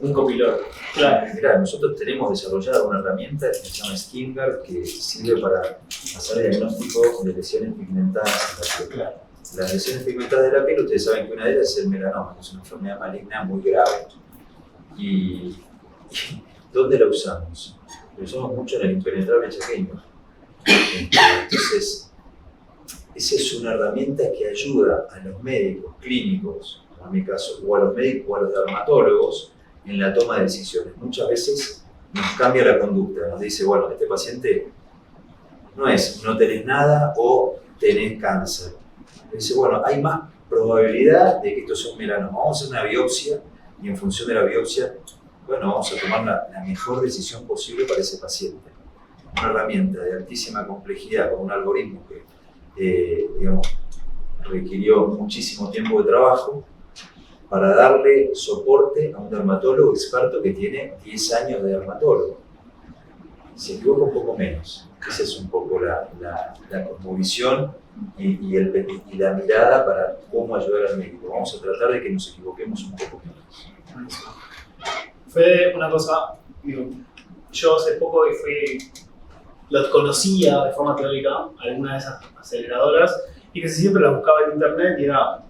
Un copiloto. Claro. Mirá, nosotros tenemos desarrollada una herramienta que se llama SkinGuard, que sirve para hacer diagnóstico de lesiones pigmentadas en la piel. Claro. Las lesiones pigmentadas de la piel, ustedes saben que una de ellas es el melanoma, que es una enfermedad maligna muy grave. ¿Y dónde la usamos? La usamos mucho en el impenetrable chaqueño. Entonces, esa es una herramienta que ayuda a los médicos clínicos, en mi caso, o a los médicos o a los dermatólogos, en la toma de decisiones. Muchas veces nos cambia la conducta, nos dice, bueno, este paciente no es, no tenés nada o tenés cáncer. Dice, bueno, hay más probabilidad de que esto sea un melanoma. Vamos a hacer una biopsia y en función de la biopsia, bueno, vamos a tomar la mejor decisión posible para ese paciente. una herramienta de altísima complejidad con un algoritmo que, digamos, requirió muchísimo tiempo de trabajo para darle soporte a un dermatólogo experto que tiene 10 años de dermatólogo. Se equivoca un poco menos. Esa es un poco la cosmovisión y la mirada para cómo ayudar al médico. Vamos a tratar de que nos equivoquemos un poco menos. Fue una cosa, digo, yo hace poco los conocía de forma teórica, algunas de esas aceleradoras, y que siempre las buscaba en internet y era,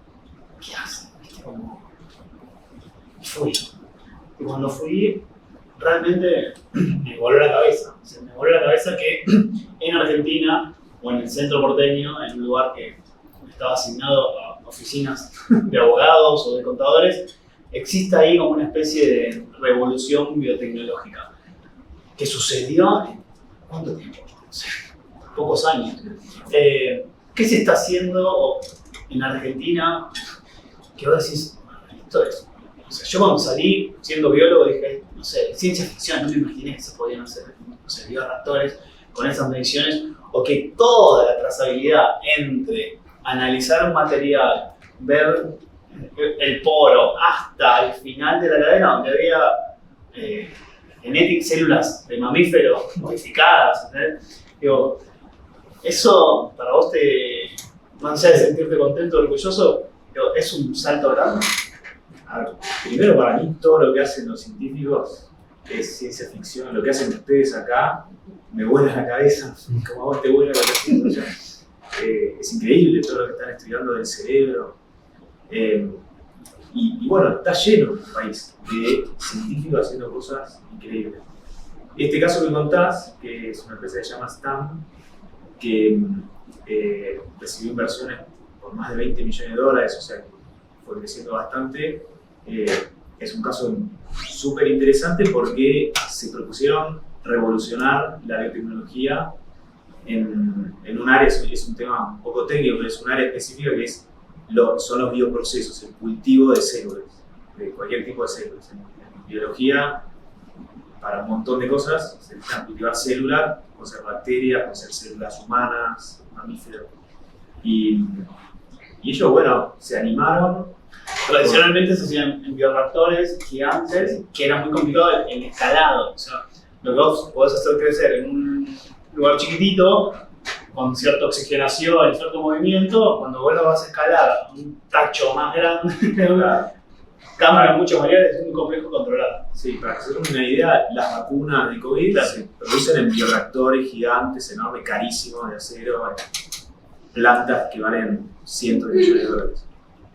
¿qué hacen? Y fui. Y cuando fui, realmente me voló la cabeza. O sea, me voló la cabeza que en Argentina, o en el centro porteño, en un lugar que estaba asignado a oficinas de abogados o de contadores, existe ahí como una especie de revolución biotecnológica que sucedió en ¿cuánto tiempo? No sé, pocos años. ¿Qué se está haciendo en Argentina que vos decís, esto es? O sea, yo cuando salí siendo biólogo dije, no sé, ciencia ficción, no me imaginé que se podían hacer, no sé, bioreactores con esas mediciones, o que toda la trazabilidad entre analizar un material, ver el poro hasta el final de la cadena donde había células de mamíferos modificadas, ¿entendés? Digo, eso para vos más allá de sentirte contento, orgulloso, digo, es un salto grande. A ver, primero, para mí, todo lo que hacen los científicos es ciencia ficción. Lo que hacen ustedes acá me vuela la cabeza, como a vos te vuela la cabeza. Es increíble todo lo que están estudiando del cerebro. Y bueno, está lleno el país de científicos haciendo cosas increíbles. Este caso que contás, que es una empresa que se llama STAM, que recibió inversiones por más de $20 millones, o sea, que fue creciendo bastante. Es un caso súper interesante porque se propusieron revolucionar la biotecnología en un área, es un tema un poco técnico, pero es un área específica que son los bioprocesos, el cultivo de células, de cualquier tipo de células. En biología, para un montón de cosas, se necesitan cultivar células, pueden ser bacterias, pueden ser células humanas, mamíferos. Y ellos, bueno, se animaron. Tradicionalmente se hacían en bioreactores gigantes, que era muy complicado el escalado. O sea, lo que vos podés hacer crecer en un lugar chiquitito, con cierta oxigenación y cierto movimiento, cuando vos lo vas a escalar a un tacho más grande, cambian muchas variables, es muy complejo controlar. Sí, para hacer una idea, las vacunas de COVID Claro. se producen en bioreactores gigantes, enormes, carísimos, de acero, plantas que valen cientos de millones de dólares.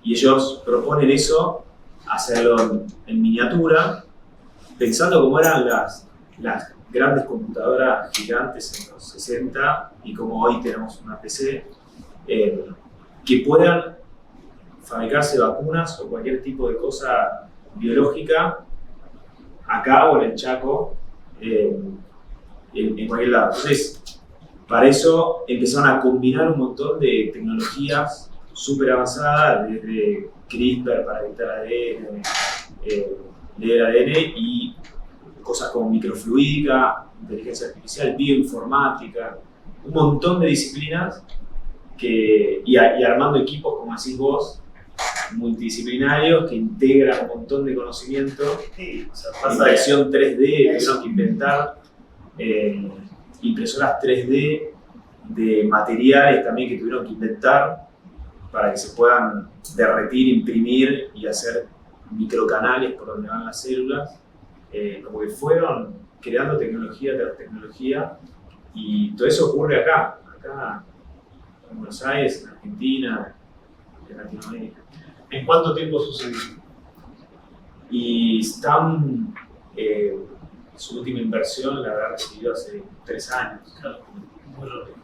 Y ellos proponen eso, hacerlo en miniatura, pensando cómo eran las grandes computadoras gigantes en los 60 y como hoy tenemos una PC, que puedan fabricarse vacunas o cualquier tipo de cosa biológica acá o en el Chaco, en cualquier lado. Entonces, para eso empezaron a combinar un montón de tecnologías súper avanzadas, desde CRISPR para editar ADN, leer ADN y cosas como microfluídica, inteligencia artificial, bioinformática, un montón de disciplinas y armando equipos, como decís vos, multidisciplinarios que integran un montón de conocimiento. Sí, o sea, Impresión 3D, tuvieron que inventar impresoras 3D de materiales también que tuvieron que inventar para que se puedan derretir, imprimir y hacer microcanales por donde van las células. Como que fueron creando tecnología tras tecnología y todo eso ocurre acá en Buenos Aires, en Argentina, en Latinoamérica. ¿En cuánto tiempo sucedió? Y STAM, su última inversión la habrá recibido hace 3 años. Claro, muy rápido.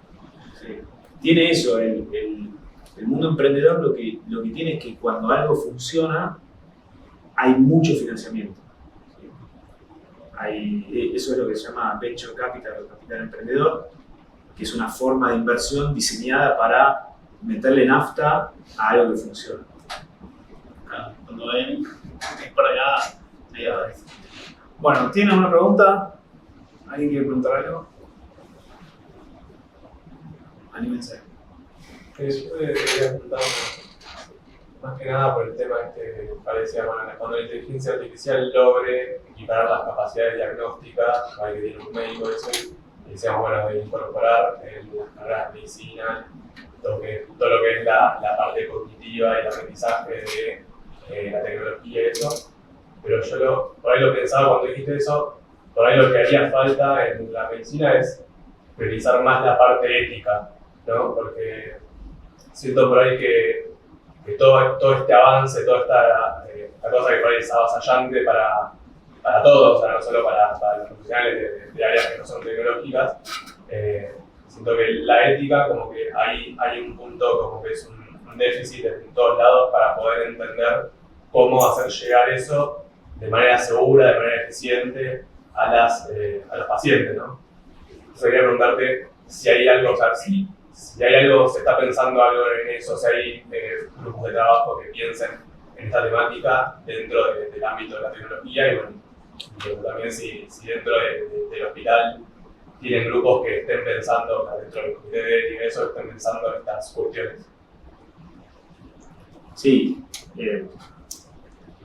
Sí. Tiene eso, el mundo emprendedor lo que tiene es que cuando algo funciona hay mucho financiamiento. ¿Sí? Eso es lo que se llama Venture Capital o Capital Emprendedor, que es una forma de inversión diseñada para meterle nafta a algo que funciona. Claro, cuando ven, es por allá, media vez. Bueno, ¿tienen una pregunta? ¿Alguien quiere preguntar algo? anímense. Yo quería preguntar más que nada por el tema que parecía, cuando la inteligencia artificial logre equiparar las capacidades diagnósticas que tiene un médico, eso, y decíamos, bueno, de incorporar en las carreras de medicina todo lo que es la parte cognitiva y el aprendizaje de la tecnología y eso. Pero yo por ahí lo pensaba cuando dijiste eso, por ahí lo que haría falta en la medicina es priorizar más la parte ética, ¿no? Porque siento por ahí que todo este avance, toda esta cosa que por ahí es avasallante para todos, o sea, no solo para los profesionales de áreas que no son tecnológicas, siento que la ética como que hay un punto como que es un déficit en todos lados para poder entender cómo hacer llegar eso de manera segura, de manera eficiente a los pacientes, ¿no? Entonces quería preguntarte si hay algo, o sea, si hay algo, se está pensando algo en eso, si hay grupos de trabajo que piensen en esta temática dentro del ámbito de la tecnología y bueno, pero también si dentro del hospital tienen grupos que estén pensando, dentro del comité de ética y eso, estén pensando en estas cuestiones. Sí,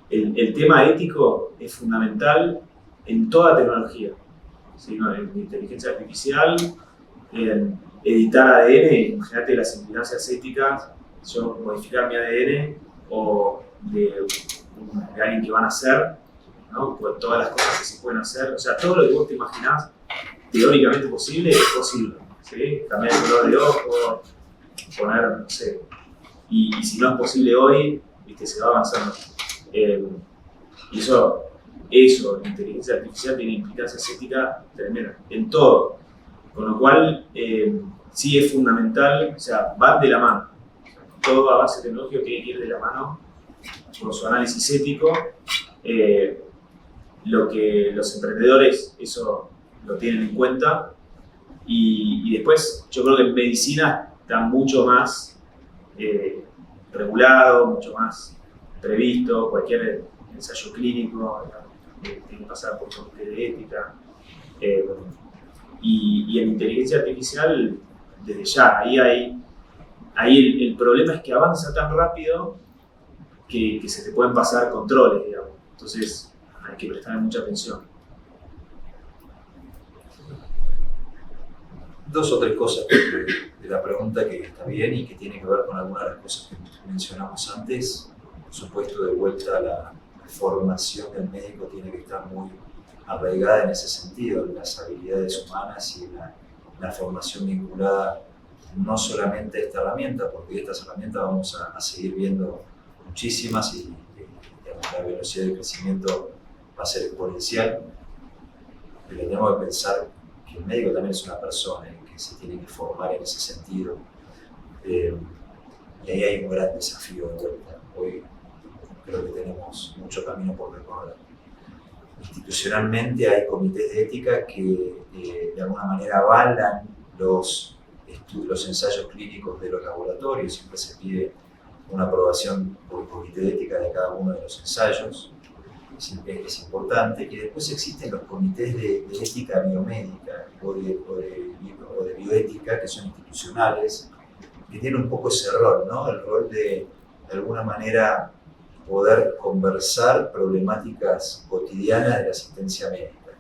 el tema ético es fundamental en toda tecnología, ¿sí? ¿No? En inteligencia artificial, en editar ADN, imagínate las implicancias éticas, yo modificar mi ADN o de alguien que van a hacer, ¿no? Pues todas las cosas que se pueden hacer, o sea, todo lo que vos te imaginás teóricamente posible es posible, ¿sí? Cambiar el color de ojo, poner, no sé, y si no es posible hoy, ¿viste? Se va avanzando. Y eso, la inteligencia artificial tiene implicancias éticas tremendas en todo, con lo cual sí es fundamental, o sea, van de la mano. Todo avance tecnológico tiene que ir de la mano con su análisis ético. Lo que los emprendedores eso lo tienen en cuenta y después yo creo que en medicina está mucho más regulado, mucho más previsto, cualquier ensayo clínico tiene que pasar por comité de ética y en inteligencia artificial desde ya, ahí el problema es que avanza tan rápido que se te pueden pasar controles, digamos. Entonces hay que prestar mucha atención. Dos o tres cosas de la pregunta que está bien y que tiene que ver con algunas de las cosas que mencionamos antes. Por supuesto, de vuelta a la formación del médico tiene que estar muy arraigada en ese sentido, en las habilidades humanas y en la formación vinculada no solamente a esta herramienta, porque estas herramientas vamos a seguir viendo muchísimas y la velocidad de crecimiento va a ser exponencial, pero tenemos que pensar que el médico también es una persona y que se tiene que formar en ese sentido. Y ahí hay un gran desafío de vuelta. Hoy creo que tenemos mucho camino por recorrer. Institucionalmente hay comités de ética que de alguna manera avalan los ensayos clínicos de los laboratorios. Siempre se pide una aprobación por el comité de ética de cada uno de los ensayos. Es importante. Y después existen los comités de ética biomédica o de bioética que son institucionales, que tienen un poco ese rol, ¿no? El rol de alguna manera poder conversar problemáticas cotidianas de la asistencia médica,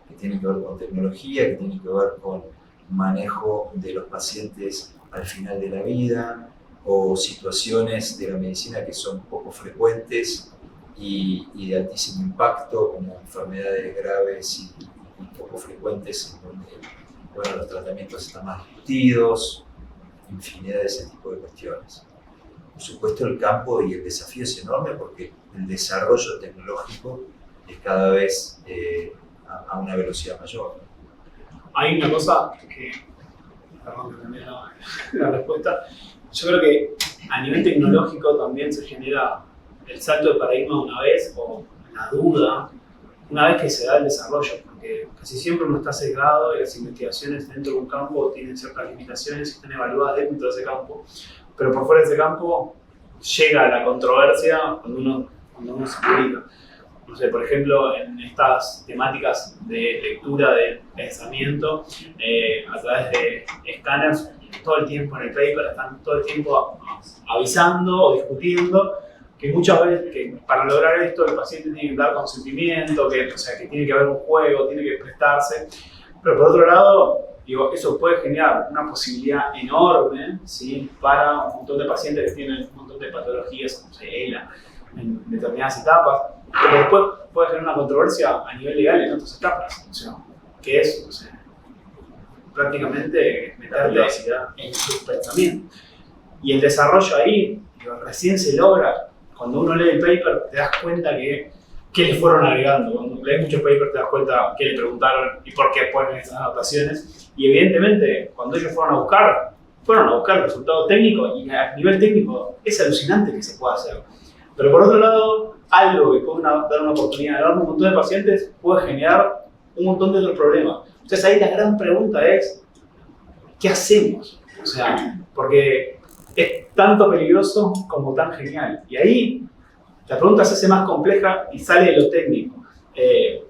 que tienen que ver con tecnología, que tienen que ver con manejo de los pacientes al final de la vida, o situaciones de la medicina que son poco frecuentes y de altísimo impacto, como enfermedades graves y poco frecuentes, en donde bueno, los tratamientos están más discutidos, infinidad de ese tipo de cuestiones. Por supuesto, el campo y el desafío es enorme porque el desarrollo tecnológico es cada vez a una velocidad mayor. Hay una cosa que, perdón que cambié la respuesta, yo creo que a nivel tecnológico también se genera el salto de paradigma una vez, o la duda, una vez que se da el desarrollo, porque casi siempre uno está sesgado y las investigaciones dentro de un campo tienen ciertas limitaciones y están evaluadas dentro de ese campo, pero por fuera de ese campo llega la controversia cuando uno se publica. No sé, por ejemplo, en estas temáticas de lectura del pensamiento a través de escáneres, todo el tiempo en el paper, están todo el tiempo avisando o discutiendo que muchas veces que para lograr esto el paciente tiene que dar consentimiento, que tiene que haber un juego, tiene que prestarse. Pero por otro lado, digo, eso puede generar una posibilidad enorme, ¿sí?, para un montón de pacientes que tienen un montón de patologías, como se ELA, en determinadas etapas, pero después puede generar una controversia a nivel legal en otras etapas, que es prácticamente meterte en su pensamiento. Y el desarrollo ahí, digo, recién se logra. Cuando uno lee el paper, te das cuenta que le fueron agregando. Cuando lees muchos papers, te das cuenta qué le preguntaron y por qué ponen esas anotaciones. Y evidentemente, cuando ellos fueron a buscar el resultado técnico, y a nivel técnico es alucinante que se pueda hacer. Pero por otro lado, algo que puede dar una oportunidad enorme a un montón de pacientes puede generar un montón de otros problemas. Entonces ahí la gran pregunta es, ¿qué hacemos? Porque es tanto peligroso como tan genial. Y ahí la pregunta se hace más compleja y sale de lo técnico.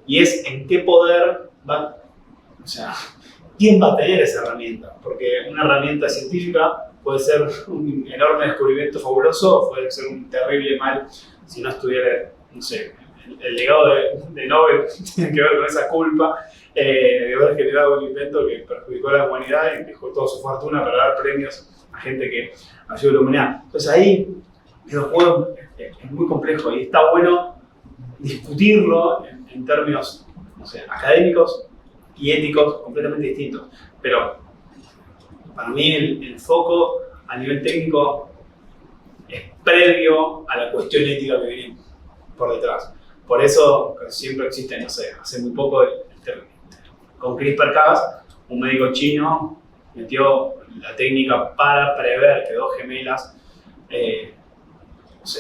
Y es en qué poder va, quién va a tener esa herramienta. Porque una herramienta científica puede ser un enorme descubrimiento fabuloso o puede ser un terrible mal si no estuviera, el legado de Nobel tiene que ver con esa culpa de haber generado un invento que perjudicó a la humanidad y dejó toda su fortuna para dar premios a gente que ayudó a la humanidad. Entonces ahí el juego es muy complejo y está bueno discutirlo en términos académicos y éticos completamente distintos. Pero para mí el foco a nivel técnico es previo a la cuestión ética que viene por detrás. Por eso siempre existe, hace muy poco con CRISPR-Cas, un médico chino metió la técnica para prever que dos gemelas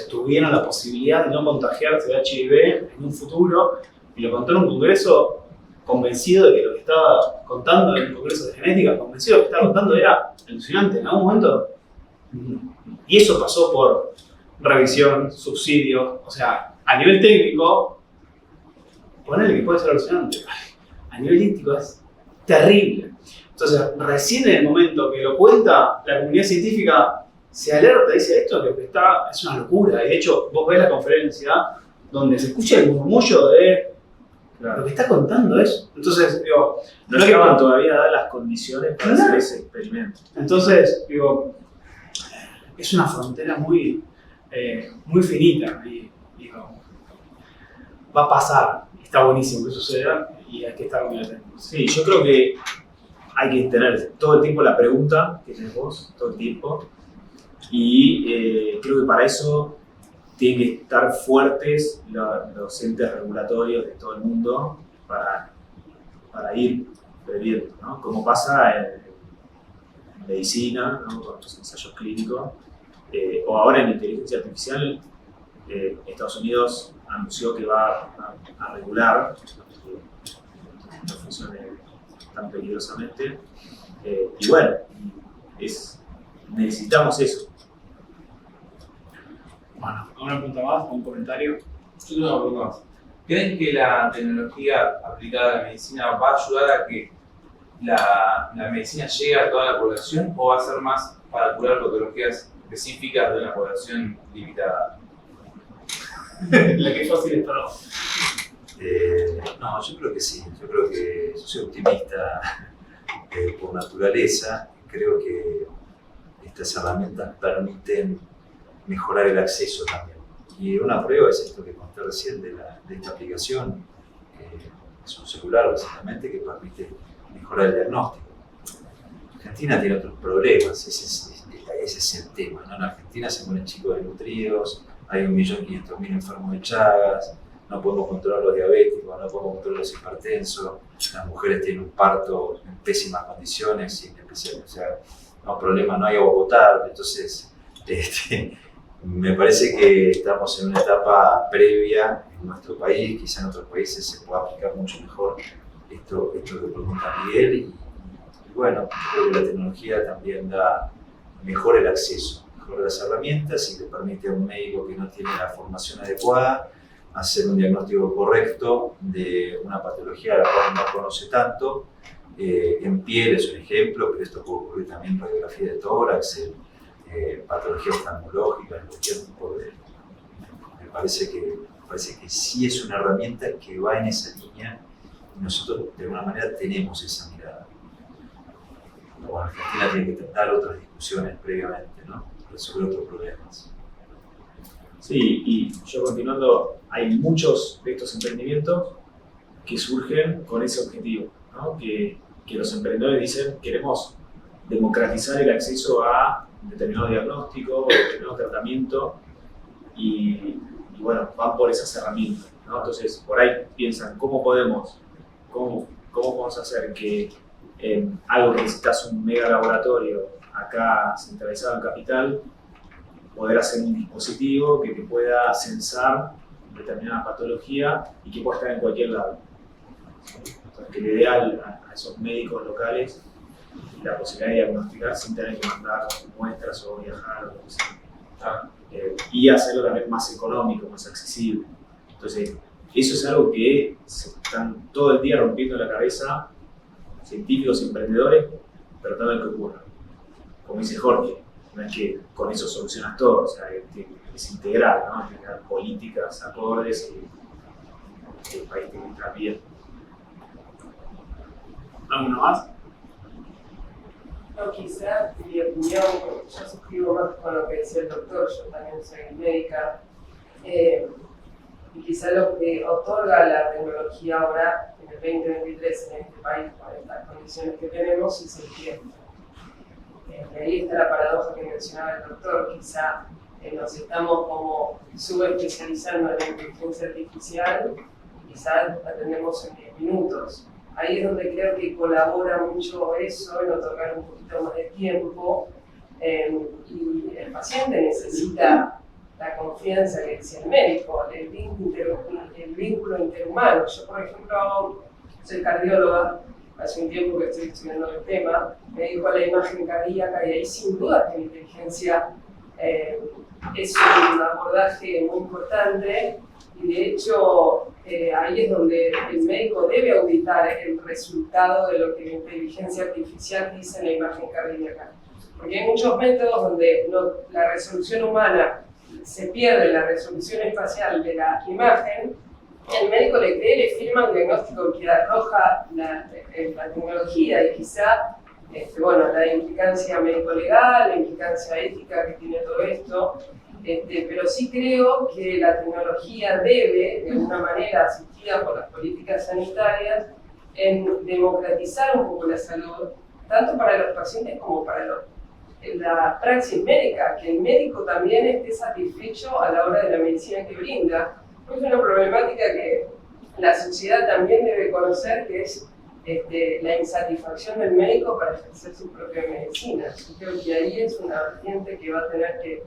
tuvieran la posibilidad de no contagiarse de HIV en un futuro, y lo contó en un congreso convencido de que lo que estaba contando en un congreso de genética, convencido de que lo que estaba contando era alucinante en algún momento. Y eso pasó por revisión, subsidios, a nivel técnico, ponerle que puede ser alucinante, a nivel ético es terrible. Entonces, recién en el momento que lo cuenta, la comunidad científica se alerta, dice esto que está es una locura. Y de hecho, vos ves la conferencia donde se escucha el murmullo de lo que está contando eso. Entonces, no estaban todavía dadas las condiciones para hacer ese experimento. Entonces, es una frontera muy finita. Y va a pasar. Está buenísimo que suceda y hay que estar muy atentos. Sí, yo creo que hay que tener todo el tiempo la pregunta que tenés vos, todo el tiempo. Y creo que para eso tienen que estar fuertes los entes regulatorios de todo el mundo para ir previendo, ¿no? Como pasa en medicina, ¿no?, con los ensayos clínicos, o ahora en inteligencia artificial. Estados Unidos anunció que va a regular que no funcione tan peligrosamente. Y bueno, necesitamos eso. Bueno, una pregunta más, un comentario. Yo tengo una pregunta más. ¿Creen que la tecnología aplicada a la medicina va a ayudar a que la medicina llegue a toda la población o va a ser más para curar patologías específicas de una población limitada? La que es fácil es para vos. No, yo creo que sí. Yo soy optimista por naturaleza. Creo que estas herramientas permiten mejorar el acceso también. Y una prueba es esto que conté recién de esta aplicación, que es un celular básicamente que permite mejorar el diagnóstico. Argentina tiene otros problemas, ese es el tema, ¿no? En Argentina se mueren chicos desnutridos, hay 1.500.000 enfermos de Chagas, no podemos controlar los diabéticos, no podemos controlar los hipertensos, las mujeres tienen un parto en pésimas condiciones, sin especial, no problema, no hay agua potable. Entonces me parece que estamos en una etapa previa en nuestro país, quizá en otros países se pueda aplicar mucho mejor esto que pregunta Miguel, y bueno, creo que la tecnología también mejora el acceso, mejora las herramientas y le permite a un médico que no tiene la formación adecuada hacer un diagnóstico correcto de una patología a la cual no conoce tanto, En piel es un ejemplo, pero esto puede ocurrir también en radiografía de tórax, en patología oftalmológica, en cualquier tipo de... Me parece que sí es una herramienta que va en esa línea y nosotros de alguna manera tenemos esa mirada. Bueno, Argentina tiene que tratar otras discusiones previamente, ¿no? Sobre otros problemas. Sí, y yo continuando, hay muchos de estos emprendimientos que surgen con ese objetivo, ¿no? Que los emprendedores dicen queremos democratizar el acceso a determinado diagnóstico, determinado tratamiento y bueno, van por esas herramientas, ¿no? Entonces, por ahí piensan cómo podemos hacer que algo que necesitas un mega laboratorio acá centralizado en Capital, poder hacer un dispositivo que te pueda censar determinada patología y que pueda estar en cualquier lado. Entonces, que le dé a esos médicos locales la posibilidad de diagnosticar sin tener que mandar muestras o viajar o lo que sea. Y hacerlo también más económico, más accesible. Entonces, eso es algo que se están todo el día rompiendo la cabeza científicos y emprendedores tratando de que ocurra. Como dice Jorge, no es que con eso solucionas todo, o sea, es integral, ¿no? Hay que dar políticas acordes y el país tiene que estar bien. ¿Alguno más? No, quizá mi opinión, yo suscribo más con lo que decía el doctor, yo también soy médica, y quizá lo que otorga la tecnología ahora, en el 2023, en este país, con estas condiciones que tenemos, es el tiempo. Y ahí está la paradoja que mencionaba el doctor, quizá nos estamos como subespecializando en la inteligencia artificial, y quizá la tenemos en 10 minutos. Ahí es donde creo que colabora mucho eso, en otorgar un poquito más de tiempo, y el paciente necesita la confianza que decía el médico, el vínculo interhumano. Yo, por ejemplo, soy cardióloga, hace un tiempo que estoy estudiando el tema, me dedico a la imagen cardíaca y ahí sin duda que la inteligencia es un abordaje muy importante y de hecho ahí es donde el médico debe auditar el resultado de lo que la inteligencia artificial dice en la imagen cardíaca. Porque hay muchos métodos donde la resolución humana se pierde, la resolución espacial de la imagen, el médico le cree, le firma un diagnóstico que arroja la tecnología y quizá bueno, la implicancia médico-legal, la implicancia ética que tiene todo esto, pero sí creo que la tecnología debe, de alguna manera asistida por las políticas sanitarias, en democratizar un poco la salud, tanto para los pacientes como para la praxis médica, que el médico también esté satisfecho a la hora de la medicina que brinda. Es una problemática que la sociedad también debe conocer, que es la insatisfacción del médico para ejercer su propia medicina. Yo creo que ahí es una vertiente que va a tener que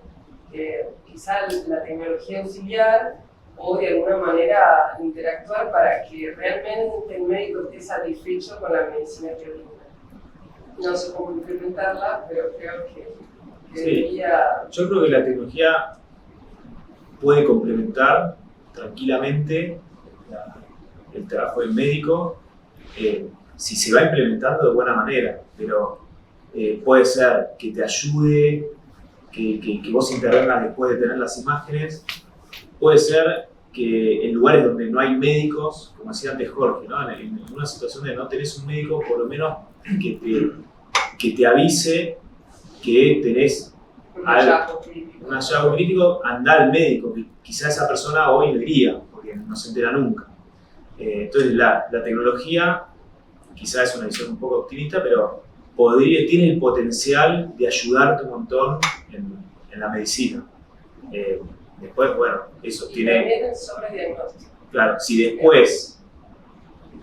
quizá la tecnología auxiliar o de alguna manera interactuar para que realmente el médico esté satisfecho con la medicina que brinda. No sé cómo implementarla, pero creo que Sí. debería... Yo creo que la tecnología puede complementar tranquilamente el trabajo del médico si se va implementando de buena manera, pero puede ser que te ayude, que vos intervengas después de tener las imágenes, puede ser que en lugares donde no hay médicos, como decía antes Jorge, ¿no? En una situación de no tenés un médico, por lo menos que te avise que tenés un hallazgo crítico. un hallazgo crítico, anda al médico, que quizá esa persona hoy no iría, porque no se entera nunca. Entonces la tecnología, quizá es una visión un poco optimista, pero tiene el potencial de ayudarte un montón en la medicina. Después, bueno, eso Y tiene... también el sobrediagnóstico. Claro, si después...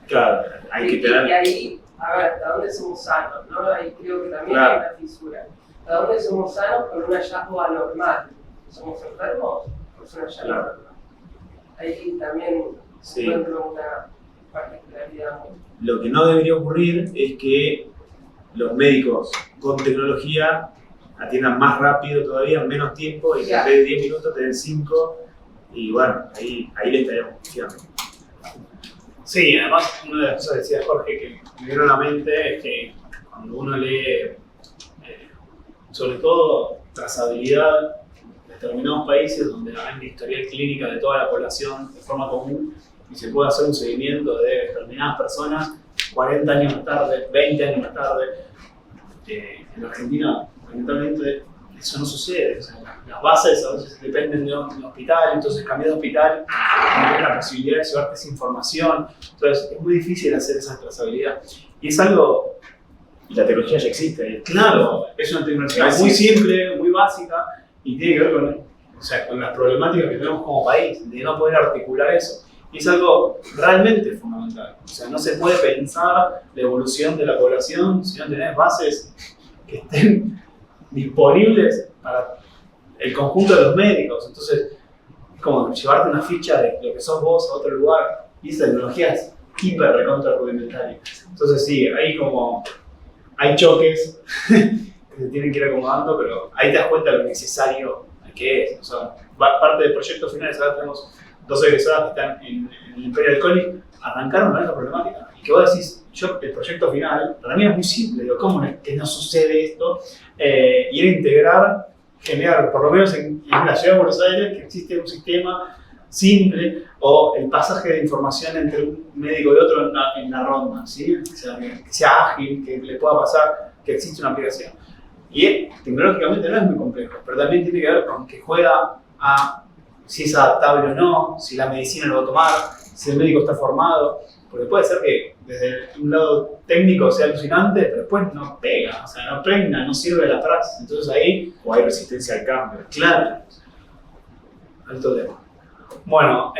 Claro, hay que Y tener... ahí, a ver, ¿hasta dónde somos sanos? ¿No? Ahí creo que también Claro. hay una fisura. ¿Hasta dónde somos sanos con un hallazgo anormal? ¿Somos enfermos? Pues un hallazgo Claro. anormal. Ahí también Sí. encuentro una particularidad muy... Lo que no debería ocurrir es que los médicos con tecnología atiendan más rápido todavía, en menos tiempo, y que en vez de 10 minutos te den 5, y bueno, ahí le estaríamos confiando. Sí, además, una de las cosas que decía Jorge que me vino a la mente es que cuando uno lee, sobre todo, trazabilidad de determinados países donde hay una historial clínica de toda la población de forma común y se puede hacer un seguimiento de determinadas personas 40 años más tarde, 20 años más tarde, en Argentina, lamentablemente, eso no sucede. O sea, las bases a veces dependen de un hospital, entonces cambiar de hospital no tienes la posibilidad de llevarte esa información. Entonces es muy difícil hacer esa trazabilidad. Y es algo, Y la tecnología ya existe. claro, es una tecnología muy simple, muy básica y tiene que ver con las problemáticas que tenemos como país, de no poder articular eso. Y es algo realmente fundamental. O sea, no se puede pensar la evolución de la población si no tenés bases que estén disponibles para el conjunto de los médicos. Entonces, es como llevarte una ficha de lo que sos vos a otro lugar. Y esa tecnología es hiper recontra rudimentaria. Entonces, sí, ahí como hay choques que se tienen que ir acomodando, pero ahí te das cuenta de lo necesario que es. O sea, parte del proyecto final es ahora tenemos 2 egresadas que están en el Imperial College, arrancaron con esa problemática. Y que vos decís, el proyecto final, para mí es muy simple, digo, ¿cómo es que no sucede esto? Y era integrar, generar, por lo menos en la ciudad de Buenos Aires, que existe un sistema simple o el pasaje de información entre un médico y otro en la ronda, ¿sí? O sea, que sea ágil, que le pueda pasar, que existe una aplicación. Y tecnológicamente no es muy complejo, pero también tiene que ver con que juega a si es adaptable o no, si la medicina lo va a tomar, si el médico está formado, porque puede ser que desde un lado técnico sea alucinante, pero después no pega, o sea, no pregna, no sirve la praxis. Entonces ahí, O hay resistencia al cambio. claro, alto tema. Bueno,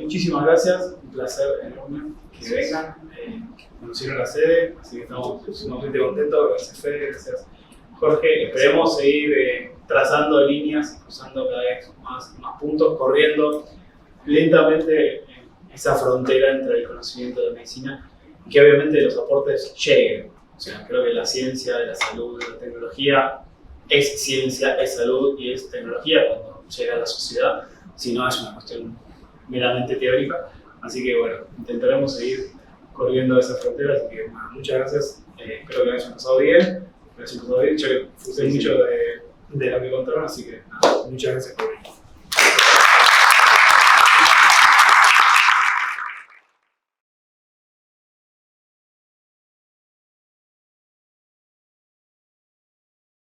muchísimas gracias, un placer enorme que vengan, que conocieron la sede, así que estamos sumamente contentos. Gracias Fede, gracias Jorge. Esperemos seguir trazando líneas y cruzando cada vez más puntos, corriendo lentamente esa frontera entre el conocimiento de medicina y que obviamente los aportes lleguen. O sea, creo que la ciencia, la salud, la tecnología es ciencia, es salud y es tecnología cuando llega a la sociedad, si no es una cuestión meramente teórica. Así que bueno, intentaremos seguir corriendo esa frontera, así que bueno, muchas gracias, espero que hayan pasado bien, yo que disfruté mucho de lo que contaron, así que nada, muchas gracias por venir.